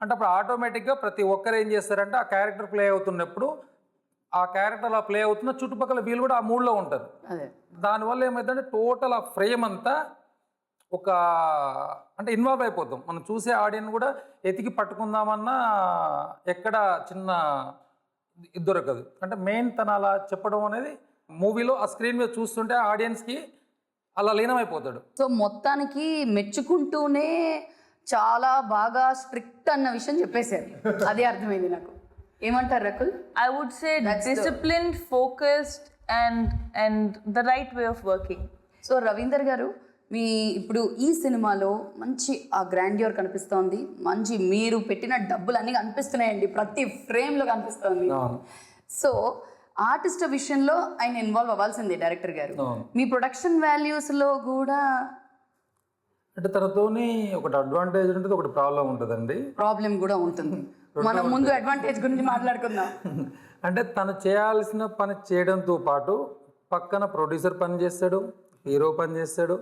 [SPEAKER 3] అంటే అప్పుడు ఆటోమేటిక్గా ప్రతి ఒక్కరు ఏం చేస్తారంటే ఆ క్యారెక్టర్ ప్లే అవుతున్నప్పుడు ఆ క్యారెక్టర్ అలా ప్లే అవుతున్న చుట్టుపక్కల వీళ్ళు కూడా ఆ మూడ్లో ఉంటారు. దానివల్ల ఏమైందంటే టోటల్ ఆ ఫ్రేమ్ అంతా ఒక అంటే ఇన్వాల్వ్ అయిపోతాం. మనం చూసే ఆడియన్స్ కూడా ఎతికి పట్టుకుందామన్నా ఎక్కడ చిన్న దొరకదు. అంటే మెయిన్ తను అలా చెప్పడం అనేది మూవీలో ఆ స్క్రీన్ మీద చూస్తుంటే ఆడియన్స్కి అలా లీనమైపోతాడు.
[SPEAKER 1] సో మొత్తానికి మెచ్చుకుంటూనే చాలా బాగా స్ట్రిక్ట్ అన్న విషయం చెప్పేశారు, అదే అర్థమైంది నాకు. ఏమంటారు Rakul?
[SPEAKER 2] I would say disciplined, focused and the right way of working.
[SPEAKER 1] So Ravinder గారు, మీ ఇప్పుడు ఈ సినిమాలో మంచి ఆ గ్రాండ్యూర్ కనిపిస్తోంది, మంచి మీరు పెట్టిన డబ్బులు అన్నీ కనిపిస్తున్నాయండి, ప్రతి ఫ్రేమ్లో కనిపిస్తోంది. సో ఆర్టిస్ట్ విషయంలో ఆయన ఇన్వాల్వ్ అవ్వాల్సిందే డైరెక్టర్ గారు. మీ ప్రొడక్షన్ వాల్యూస్లో కూడా
[SPEAKER 3] అంటే తనతోని ఒకటి అడ్వాంటేజ్ ఉంటుంది, ఒకటి ప్రాబ్లం ఉంటుందండి.
[SPEAKER 1] ప్రాబ్లం కూడా ఉంటుంది. మనం ముందు అడ్వాంటేజ్ గురించి మాట్లాడుకుందాం.
[SPEAKER 3] అంటే తను చేయాల్సిన పని చేయడంతో పాటు పక్కన ప్రొడ్యూసర్ పని చేస్తాడు, హీరో పని చేస్తాడు,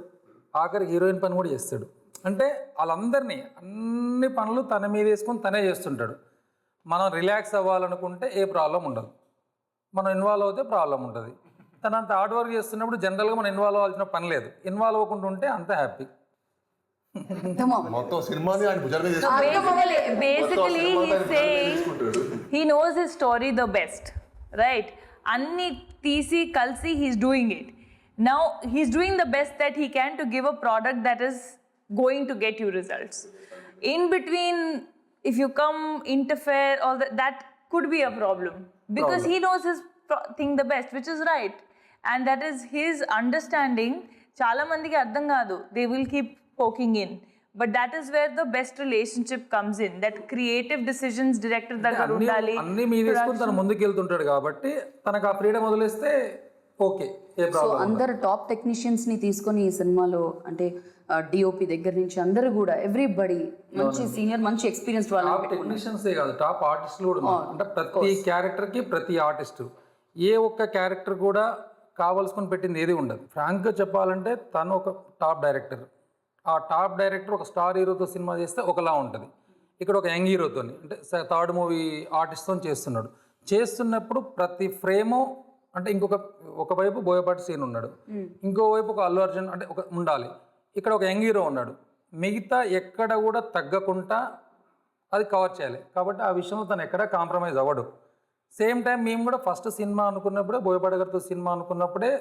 [SPEAKER 3] ఆఖరి హీరోయిన్ పని కూడా చేస్తాడు. అంటే వాళ్ళందరినీ అన్ని పనులు తన మీద వేసుకొని తనే చేస్తుంటాడు. మనం రిలాక్స్ అవ్వాలనుకుంటే ఏ ప్రాబ్లం ఉండదు, మనం ఇన్వాల్వ్ అవుతే ప్రాబ్లం ఉంటుంది. తను అంత హార్డ్ వర్క్ చేస్తున్నప్పుడు జనరల్గా మనం ఇన్వాల్వ్ అవ్వాల్సిన పని లేదు, ఇన్వాల్వ్ అవ్వకుండా ఉంటే అంత హ్యాపీ.
[SPEAKER 5] మొత్తం సినిమాని ఆయన భుజాల మీద
[SPEAKER 2] Basically, he's saying he knows his story the best, right? Anni teesi kalsi, he's doing it. Now he's doing the best that he can to give a product that is going to get you results. In between, if you come interfere, all that could be a problem because he knows his thing the best, which is right, and that is his understanding. Chala mandiki ardham kaadu, they will keep poking in, but that is where the best relationship comes in, that creative decisions director దగ్గర ఉండాలి.
[SPEAKER 3] అన్ని మీద వేసుకొని తను ముందుకు వెళ్తుంటాడు కాబట్టి తనకు ఆ ఫ్రీడమ్ వదిలేస్తే ఓకే, ఏ
[SPEAKER 1] సో
[SPEAKER 3] ప్రాబ్లం.
[SPEAKER 1] అందరు టాప్ టెక్నీషియన్స్ ని తీసుకొని ఈ సినిమాలో అంటే డిఓపి దగ్గర నుంచి అందరూ కూడా ఎవ్రీబడి మంచి సీనియర్ మంచి ఎక్స్పీరియన్స్
[SPEAKER 3] టాప్ టెక్నీషియన్సే కాదు, టాప్ ఆర్టిస్టులు కూడా ఉన్నారు. అంటే ప్రతి క్యారెక్టర్కి ప్రతి ఆర్టిస్టు ఏ ఒక్క క్యారెక్టర్ కూడా కావాల్సుకొని పెట్టింది ఏది ఉండదు. ఫ్రాంక్గా చెప్పాలంటే తను ఒక టాప్ డైరెక్టర్. ఆ టాప్ డైరెక్టర్ ఒక స్టార్ హీరోతో సినిమా చేస్తే ఒకలా ఉంటుంది, ఇక్కడ ఒక యంగ్ హీరోతో అంటే థర్డ్ మూవీ ఆర్టిస్ట్తో చేస్తున్నాడు. చేస్తున్నప్పుడు ప్రతి ఫ్రేము అంటే ఒకవైపు బోయపాటి సీన్ ఉన్నాడు, ఇంకోవైపు ఒక అల్లు అర్జున్ అంటే ఒక ఉండాలి, ఇక్కడ ఒక యంగ్ హీరో ఉన్నాడు, మిగతా ఎక్కడ కూడా తగ్గకుండా అది కవర్ చేయాలి. కాబట్టి ఆ విషయంలో తను ఎక్కడ కాంప్రమైజ్ అవ్వడు. సేమ్ టైం మేము కూడా ఫస్ట్ సినిమా అనుకున్నప్పుడే బోయపాటి గారితో సినిమా అనుకున్నప్పుడే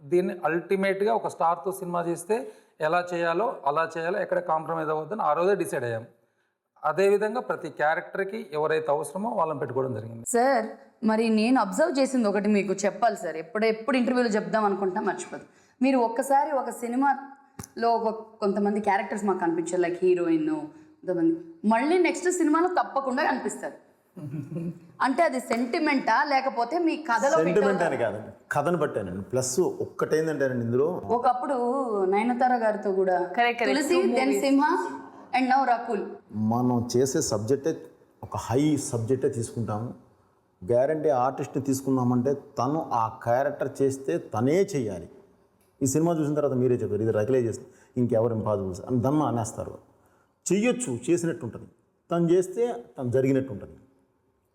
[SPEAKER 3] దీన్ని అల్టిమేట్గా ఒక స్టార్తో సినిమా చేస్తే ఎలా చేయాలో అలా చేయాలో, ఎక్కడ కాంప్రమైజ్ అవ్వద్దని ఆ రోజే డిసైడ్ అయ్యాం. అదేవిధంగా ప్రతి క్యారెక్టర్కి ఎవరైతే అవసరమో వాళ్ళని పెట్టుకోవడం జరిగింది.
[SPEAKER 1] సార్, మరి నేను అబ్జర్వ్ చేసింది ఒకటి మీకు చెప్పాలి సార్, ఎప్పుడు ఇంటర్వ్యూలో చెప్దాం అనుకుంటా మర్చిపోదు. మీరు ఒక్కసారి ఒక సినిమాలో కొంతమంది క్యారెక్టర్స్ మాకు కనిపించారు, లైక్ హీరోయిన్, కొంతమంది మళ్ళీ నెక్స్ట్ సినిమాలో తప్పకుండా కనిపిస్తారు. అంటే అది సెంటిమెంటా లేకపోతే మీ కథలో?
[SPEAKER 4] సెంటిమెంట్ అని కాదండి, కథను బట్టానండి. ప్లస్ ఒక్కటేందంటే ఇందులో
[SPEAKER 1] ఒకప్పుడు నయనతార గారితో కూడా Tulasi then Simha and now Rakul.
[SPEAKER 4] మనం చేసే సబ్జెక్టే ఒక హై సబ్జెక్టే తీసుకుంటాము. గ్యారంటీ ఆర్టిస్ట్ని తీసుకున్నామంటే తను ఆ క్యారెక్టర్ చేస్తే తనే చేయాలి. ఈ సినిమా చూసిన తర్వాత మీరే చెప్పారు ఇది రకులే చేస్తే ఇంకెవరు ఇంపాసిబుల్స్ అని దమ్మ అనేస్తారు. చెయ్యొచ్చు, చేసినట్టు ఉంటుంది. తను చేస్తే తను జరిగినట్టు ఉంటుంది.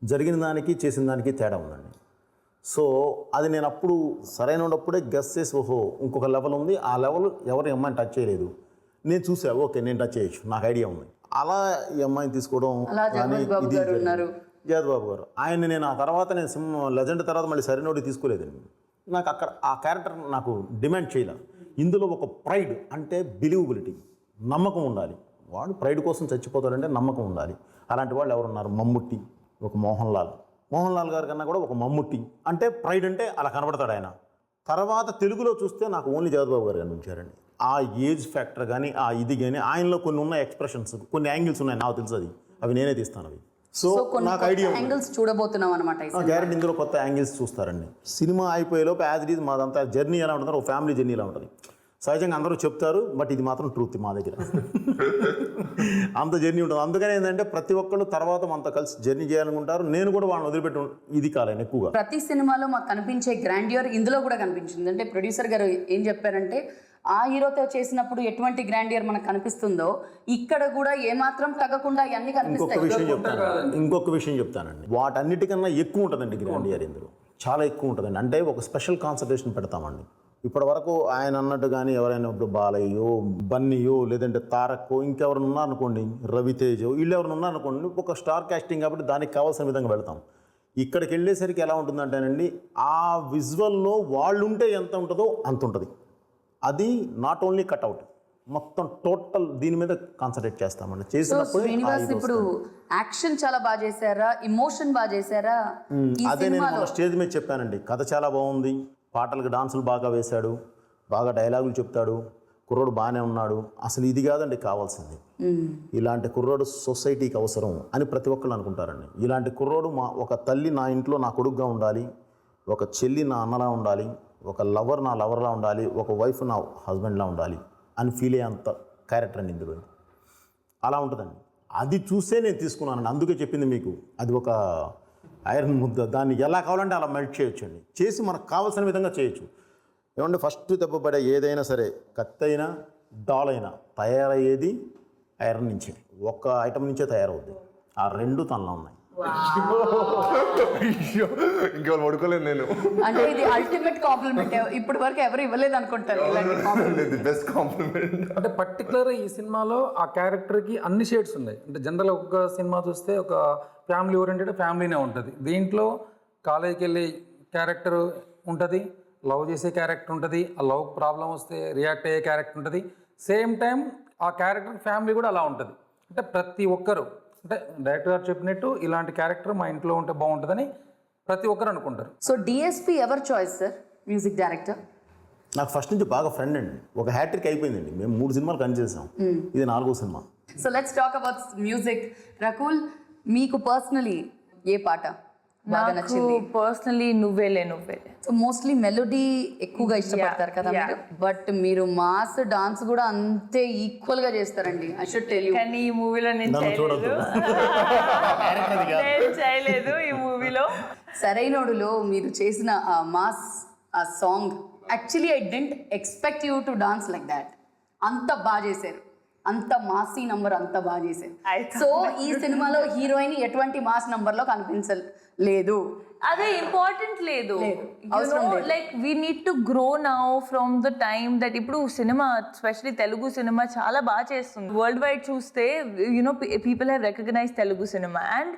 [SPEAKER 4] జరిగిన దానికి చేసిన దానికి తేడా ఉందండి. సో అది నేను అప్పుడు సరైనప్పుడే గెస్ చేసి ఓహో ఇంకొక లెవెల్ ఉంది, ఆ లెవెల్ ఎవరు ఈ అమ్మాయిని టచ్ చేయలేదు, నేను చూసా ఓకే నేను టచ్ చేయొచ్చు, నాకు ఐడియా ఉంది. అలా ఈ అమ్మాయిని తీసుకోవడం కానీ ఇది జగద్బాబు గారు ఆయన నేను ఆ తర్వాత నేను సినిమా లెజెండ్ తర్వాత మళ్ళీ సరైనోడి తీసుకోలేదండి. నాకు అక్కడ ఆ క్యారెక్టర్ నాకు డిమాండ్ చేయలే. ఇందులో ఒక ప్రైడ్ అంటే బిలీవబిలిటీ, నమ్మకం ఉండాలి. వాడు ప్రైడ్ కోసం చచ్చిపోతాడంటే నమ్మకం ఉండాలి. అలాంటి వాళ్ళు ఎవరున్నారు? మమ్ముట్టి, ఒక మోహన్ లాల్ గారి కన్నా కూడా ఒక మమ్ముట్టి అంటే ప్రైడ్ అంటే అలా కనబడతాడు ఆయన. తర్వాత తెలుగులో చూస్తే నాకు ఓన్లీ జగద్బాబు గారు కనిపించారండి. ఆ ఏజ్ ఫ్యాక్టర్ కానీ ఆ ఇది కానీ ఆయనలో కొన్ని ఉన్న ఎక్స్ప్రెషన్స్, కొన్ని యాంగిల్స్ ఉన్నాయి, నాకు తెలుసు అవి నేనే తీస్తాను అవి. సో నాకు ఐడియా
[SPEAKER 1] యాంగిల్స్ చూడబోతున్నాం అనమాట.
[SPEAKER 4] గ్యారెంటీ ఇందులో కొత్త యాంగిల్స్ చూస్తారండి. సినిమా అయిపోయేలోపు యాజ్ ఇట్ ఈజ్ మాదంతా జర్నీ ఎలా ఉంటుందో ఒక ఫ్యామిలీ జర్నీ ఎలా ఉంటుంది. సహజంగా అందరూ చెప్తారు, బట్ ఇది మాత్రం ట్రూత్ మా దగ్గర. అంత జర్నీ ఉంటుంది. అందుకని ఏంటంటే ప్రతి ఒక్కళ్ళు తర్వాత మనతో కలిసి జర్నీ చేయాలనుకుంటారు. నేను కూడా వాళ్ళని వదిలిపెట్టి ఇది కాలేను ఎక్కువగా.
[SPEAKER 1] ప్రతి సినిమాలో మాకు కనిపించే గ్రాండియర్ ఇందులో కూడా కనిపించింది. అంటే ప్రొడ్యూసర్ గారు ఏం చెప్పారంటే ఆ హీరోతో చేసినప్పుడు ఎటువంటి గ్రాండియర్ మనకు కనిపిస్తుందో ఇక్కడ కూడా ఏమాత్రం తగ్గకుండా అన్ని కనిపిస్తాయి.
[SPEAKER 4] ఇంకొక విషయం చెప్తానండి, వాటన్నిటికన్నా ఎక్కువ ఉంటుందండి గ్రాండియర్ ఇందులో, చాలా ఎక్కువ ఉంటుందండి. అంటే ఒక స్పెషల్ కాన్సన్ట్రేషన్ పెడతామండి. ఇప్పటి వరకు ఆయన అన్నట్టు కానీ ఎవరైనా ఇప్పుడు బాలయ్యో, బన్నీయో, లేదంటే తారక్కో, ఇంకెవరైనా ఉన్నారనుకోండి, రవితేజో, వీళ్ళు ఎవరైనా ఉన్నారనుకోండి, ఒక స్టార్ కాస్టింగ్ కాబట్టి దానికి కావాల్సిన విధంగా వెళ్తాం. ఇక్కడికి వెళ్ళేసరికి ఎలా ఉంటుందంటేనండి ఆ విజువల్లో వాళ్ళు ఉంటే ఎంత ఉంటుందో అంత ఉంటుంది. అది నాట్ ఓన్లీ కట్అవుట్, మొత్తం టోటల్ దీని మీద కాన్సన్ట్రేట్ చేస్తామండి. చేసినప్పుడు
[SPEAKER 1] శ్రీనివాస్ ఇప్పుడు యాక్షన్ చాలా బాగా చేశారా, ఇమోషన్ బాగా చేశారా?
[SPEAKER 4] అదే నేను మన స్టేజ్ మీద చెప్పానండి, కథ చాలా బాగుంది, పాటలకు డాన్సులు బాగా వేశాడు, బాగా డైలాగులు చెప్తాడు, కుర్రోడు బాగానే ఉన్నాడు. అసలు ఇది కాదండి కావాల్సింది, ఇలాంటి కుర్రోడు సొసైటీకి అవసరం అని ప్రతి ఒక్కళ్ళు అనుకుంటారండి. ఇలాంటి కుర్రోడు ఒక తల్లి నా ఇంట్లో నా కొడుకుగా ఉండాలి, ఒక చెల్లి నా అన్నలా ఉండాలి, ఒక లవర్ నా లవర్లా ఉండాలి, ఒక వైఫ్ నా హస్బెండ్లా ఉండాలి అని ఫీల్ అయ్యేంత క్యారెక్టర్ అండి ఇందులో. అలా ఉంటుందండి. అది చూసే నేను తీసుకున్నానండి. అందుకే చెప్పింది మీకు, అది ఒక ఐరన్ ముద్ద, దాన్ని ఎలా కావాలంటే అలా మెల్ట్ చేయొచ్చండి. చేసి మనకు కావాల్సిన విధంగా చేయొచ్చు. ఏమంటే ఫస్ట్ దెబ్బపడే ఏదైనా సరే, కత్తి అయినా డాల్ అయినా తయారయ్యేది ఐరన్ నుంచే, ఒక్క ఐటమ్ నుంచే తయారవుద్ది. ఆ రెండు తనలో ఉన్నాయి.
[SPEAKER 5] ఇంకెవరు పడుకోలేదు నేను.
[SPEAKER 1] అంటే ఇది అల్టిమేట్ కాంప్లిమెంట్, ఇప్పటి వరకు ఎవరు ఇవ్వలేదు అనుకుంటారు ఇలాంటి కాంప్లిమెంట్.
[SPEAKER 5] Best compliment.
[SPEAKER 3] అంటే పర్టికులర్ ఈ సినిమాలో ఆ క్యారెక్టర్కి అన్ని షేడ్స్ ఉన్నాయి. అంటే జనరల్ ఒక సినిమా చూస్తే ఒక ఫ్యామిలీ ఓరియంటెడ్ ఫ్యామిలీనే ఉంటుంది. దీంట్లో కాలేజీకి వెళ్ళే క్యారెక్టర్ ఉంటుంది, లవ్ చేసే క్యారెక్టర్ ఉంటుంది, ఆ లవ్ ప్రాబ్లం వస్తే రియాక్ట్ అయ్యే క్యారెక్టర్ ఉంటుంది. సేమ్ టైం ఆ క్యారెక్టర్ ఫ్యామిలీ కూడా అలా ఉంటుంది. అంటే ప్రతి ఒక్కరు, అంటే డైరెక్టర్ గారు చెప్పినట్టు ఇలాంటి క్యారెక్టర్ మా ఇంట్లో ఉంటే బాగుంటుందని ప్రతి ఒక్కరు అనుకుంటారు.
[SPEAKER 1] So DSP ever choice sir, music director?
[SPEAKER 4] నాకు ఫస్ట్ నుంచి బాగా ఫ్రెండ్ అండి. ఒక హ్యాట్రిక్ అయిపోయిందండి. మేము 3 సినిమాలు పనిచేసాం, ఇది 4వ cinema.
[SPEAKER 1] So let's talk about music. Rakul, మీకు పర్సనలీ ఏ పాట బాగా నచ్చింది?
[SPEAKER 2] పర్సనలీ నువ్వేలే.
[SPEAKER 1] సో మోస్ట్లీ మెలోడీ ఎక్కువగా ఇష్టపడతారు కదా మీరు, బట్ మీరు మాస్ డాన్స్ కూడా అంతే ఈక్వల్ గా చేస్తారండి. I should tell you.
[SPEAKER 2] కానీ ఈ మూవీలో నేను చేయలేదు. ఈ మూవీలో
[SPEAKER 1] సరైనోడులో మీరు చేసిన ఆ మాస్ ఆ song, actually I didn't expect you to dance like that. అంత బాగా చేశారు, అంత మాసీ నంబర్ అంత బాగా చేశారు. సో ఈ సినిమాలో హీరోయిన్ ఎటువంటి మాస్ నంబర్ లో కనిపించలేదు.
[SPEAKER 2] అదే ఇంపార్టెంట్ లేదు. Like we need to grow now from the time that ఇప్పుడు సినిమా, ఎస్పెషలీ తెలుగు సినిమా చాలా బాగా చేస్తుంది. వరల్డ్ వైడ్ చూస్తే people have recognise Telugu cinema and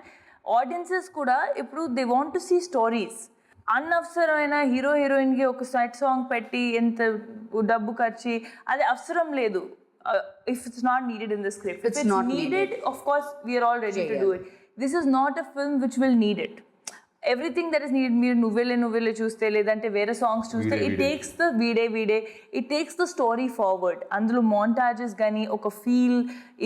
[SPEAKER 2] audiences కూడా ఇప్పుడు they want to see stories. అనవసరమైన హీరో హీరోయిన్కి ఒక సెట్ సాంగ్ పెట్టి ఎంత డబ్బు ఖర్చి అది అవసరం లేదు. If it's not needed in the script, if it's needed, of course we are all ready to do it. This is not a film which will need it. Everything that is needed, మీరు నువ్వేలే చూస్తే, లేదంటే వేరే songs చూస్తే, it takes the వీడే it takes the story forward. అందులో montages కానీ ఒక ఫీల్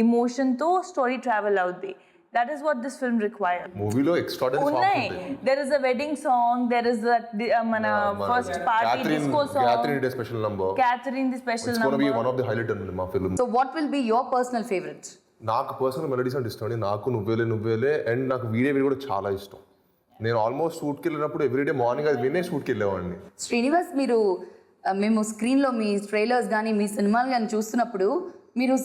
[SPEAKER 2] ఎమోషన్తో స్టోరీ ట్రావెల్ అవుద్ది. That is what this film requires.
[SPEAKER 5] మూవీలో ఎక్స్ట్రాడనరీ సాంగ్స్ ఉంటాయి.
[SPEAKER 2] There is a wedding song, there is that మన first party disco song,
[SPEAKER 5] Catherine the special number.
[SPEAKER 2] Catherine the special
[SPEAKER 5] It's
[SPEAKER 2] number.
[SPEAKER 5] going to be one of the highlight in my film.
[SPEAKER 1] So what will be your personal favorite?
[SPEAKER 5] నాకు personal melodies అంటే ఇష్టం అండి. నాకు నువ్వేలే and నాకు video కూడా చాలా ఇష్టం. నేను ఆల్మోస్ట్ షూట్కి వెళ్ళినప్పుడు ఎవ్రీడే మార్నింగ్ అది వినే షూట్కి వెళ్ళేవాడిని.
[SPEAKER 1] శ్రీనివాస్, మీరు మేము స్క్రీన్లో మీ ట్రైలర్స్ కానీ మీ సినిమాలు కానీ చూస్తున్నప్పుడు మీరు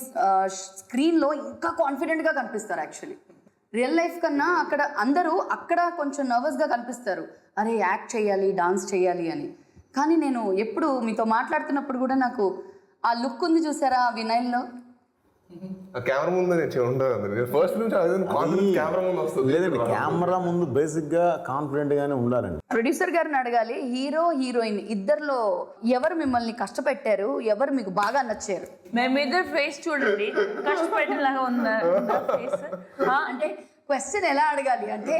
[SPEAKER 1] స్క్రీన్లో ఇంకా కాన్ఫిడెంట్గా కనిపిస్తారు. యాక్చువల్లీ రియల్ లైఫ్ కన్నా అక్కడ కొంచెం నర్వస్గా కనిపిస్తారు, అరే యాక్ట్ చేయాలి, డాన్స్ చేయాలి అని. కానీ నేను ఎప్పుడు మీతో మాట్లాడుతున్నప్పుడు కూడా నాకు ఆ లుక్ ఉంది చూసారా వినయ్లో.
[SPEAKER 5] ఆ కెమెరా ముందు నేను ఉండదు ఫస్ట్ నుంచి కెమెరా ముందు వస్తుంది.
[SPEAKER 4] లేదండి, కెమెరా ముందు బేసిక్గా కాన్ఫిడెంట్గానే ఉండాలండి.
[SPEAKER 1] ప్రొడ్యూసర్ గారిని అడగాలి, హీరో హీరోయిన్ ఇద్దరిలో ఎవరు మిమ్మల్ని కష్టపెట్టారు, ఎవరు మీకు బాగా నచ్చారు?
[SPEAKER 2] మేమిద్దరు ఫేస్ చూడండి, కష్టపెట్టేలాగా ఉందా ఫేస్?
[SPEAKER 1] అంటే క్వశ్చన్ ఎలా అడగాలి అంటే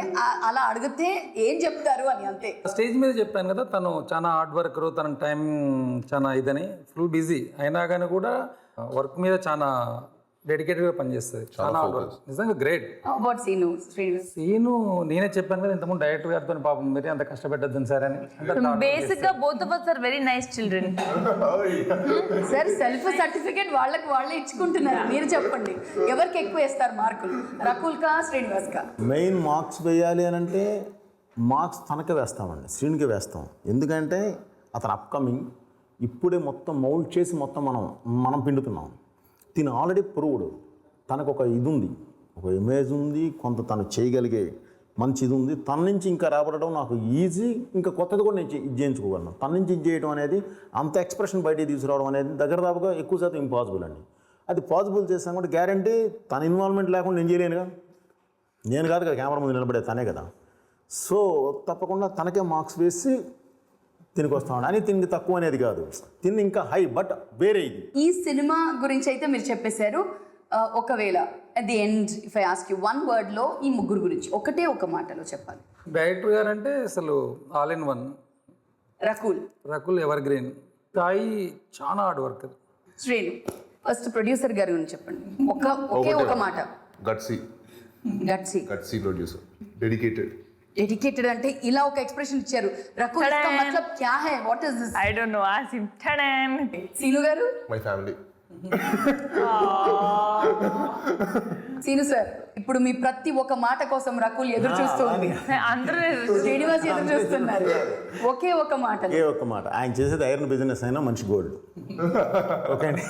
[SPEAKER 1] అలా అడిగితే ఏం చెప్తారు అని, అంతే.
[SPEAKER 3] స్టేజ్ మీద చెప్పాను కదా, తను చాలా హార్డ్ వర్కర్, తన టైం చాలా ఇదని ఫుల్ బిజీ అయినా కానీ కూడా వర్క్ మీద చాలా డెడికేటెడ్గా పనిచేస్తుంది. చాలా హార్డ్ వర్క్, నిజంగా గ్రేట్.
[SPEAKER 1] అబౌట్ సీను శ్రీనివాస్.
[SPEAKER 3] సీను నేనే చెప్పాను కదా ఇంతకుముందు డైరెక్టర్ గారితో, పాపం మీరే అంత కష్టపెట్టద్దని సార్ అని.
[SPEAKER 2] బేసిక్ గా both of us are very nice children.
[SPEAKER 1] Sir self certificate వాళ్ళే ఇచ్చుకుంటున్నారు. మీరు చెప్పండి ఎవరికి ఎక్కువ వేస్తారు మార్కులు, రకుల్ కా శ్రీనివాస్ కా?
[SPEAKER 4] మెయిన్ మార్క్స్ వేయాలి అని అంటే మార్క్స్ తనకే వేస్తామండి, శ్రీనికే వేస్తాం. ఎందుకంటే అతను అప్కమింగ్, ఇప్పుడే మొత్తం మౌల్డ్ చేసి మొత్తం మనం పిండుతున్నాం. తిను ఆల్రెడీ ప్రూవ్డ్, తనకు ఒక ఇది ఉంది, ఒక ఇమేజ్ ఉంది, కొంత తను చేయగలిగే మంచి ఇది ఉంది. తన నుంచి ఇంకా రాబడడం నాకు ఈజీ, ఇంకా కొత్తది కూడా నేను ఇది చేయించుకోగలను. తన నుంచి ఇది చేయడం అనేది, అంత ఎక్స్ప్రెషన్ బయటికి తీసుకురావడం అనేది దాదాపుగా ఎక్కువ శాతం ఇంపాసిబుల్ అండి. అది పాసిబుల్ చేస్తాం కూడా గ్యారంటీ తన ఇన్వాల్వ్మెంట్ లేకుండా నేను చేయలేనుగా. నేను కాదు కదా కెమెరా ముందు నిలబడే, తనే కదా. సో తప్పకుండా తనకే మార్క్స్ వేసి తినికి వస్తామండి. అని తినికి తక్కువ అనేది కాదు, తిని ఇంకా హై, బట్ వేరే ఇది.
[SPEAKER 1] ఈ సినిమా గురించి అయితే మీరు చెప్పేశారు. ఒకవేళ at the end if I ask you one word లో ఈ ముగ్గురు గురించి ఒక మాటలో చెప్పాలి.
[SPEAKER 3] డైరెక్టర్ గారు అంటే అసలు all in one. Rakul evergreen, Sai చాలా hard worker.
[SPEAKER 1] Seenu, first producer గారి గురించి చెప్పండి. ఒక మాట.
[SPEAKER 5] గట్సీ ప్రొడ్యూసర్, డెడికేటెడ్
[SPEAKER 1] అంటే ఇలా ఒక ఎక్స్ప్రెషన్ ఇచ్చారు. రకుల్ ఇస్కా మతలబ్ క్యా హై, what is this?
[SPEAKER 2] I don't know, ask him. Tadam.
[SPEAKER 1] Seenu garu?
[SPEAKER 5] My family.
[SPEAKER 1] Seenu sir, ఇప్పుడు మీ ప్రతి ఒక్క మాట కోసం రకుల్ ఎదురు చూస్తుంది,
[SPEAKER 2] అందరూ
[SPEAKER 1] శ్రీనివాస్ ఎదురు చూస్తున్నారు. ఒకే ఒక మాట.
[SPEAKER 4] ఆయన చేసేది ఐరన్ బిజినెస్ అయినా మంచి గోల్డ్. ఓకే అండి.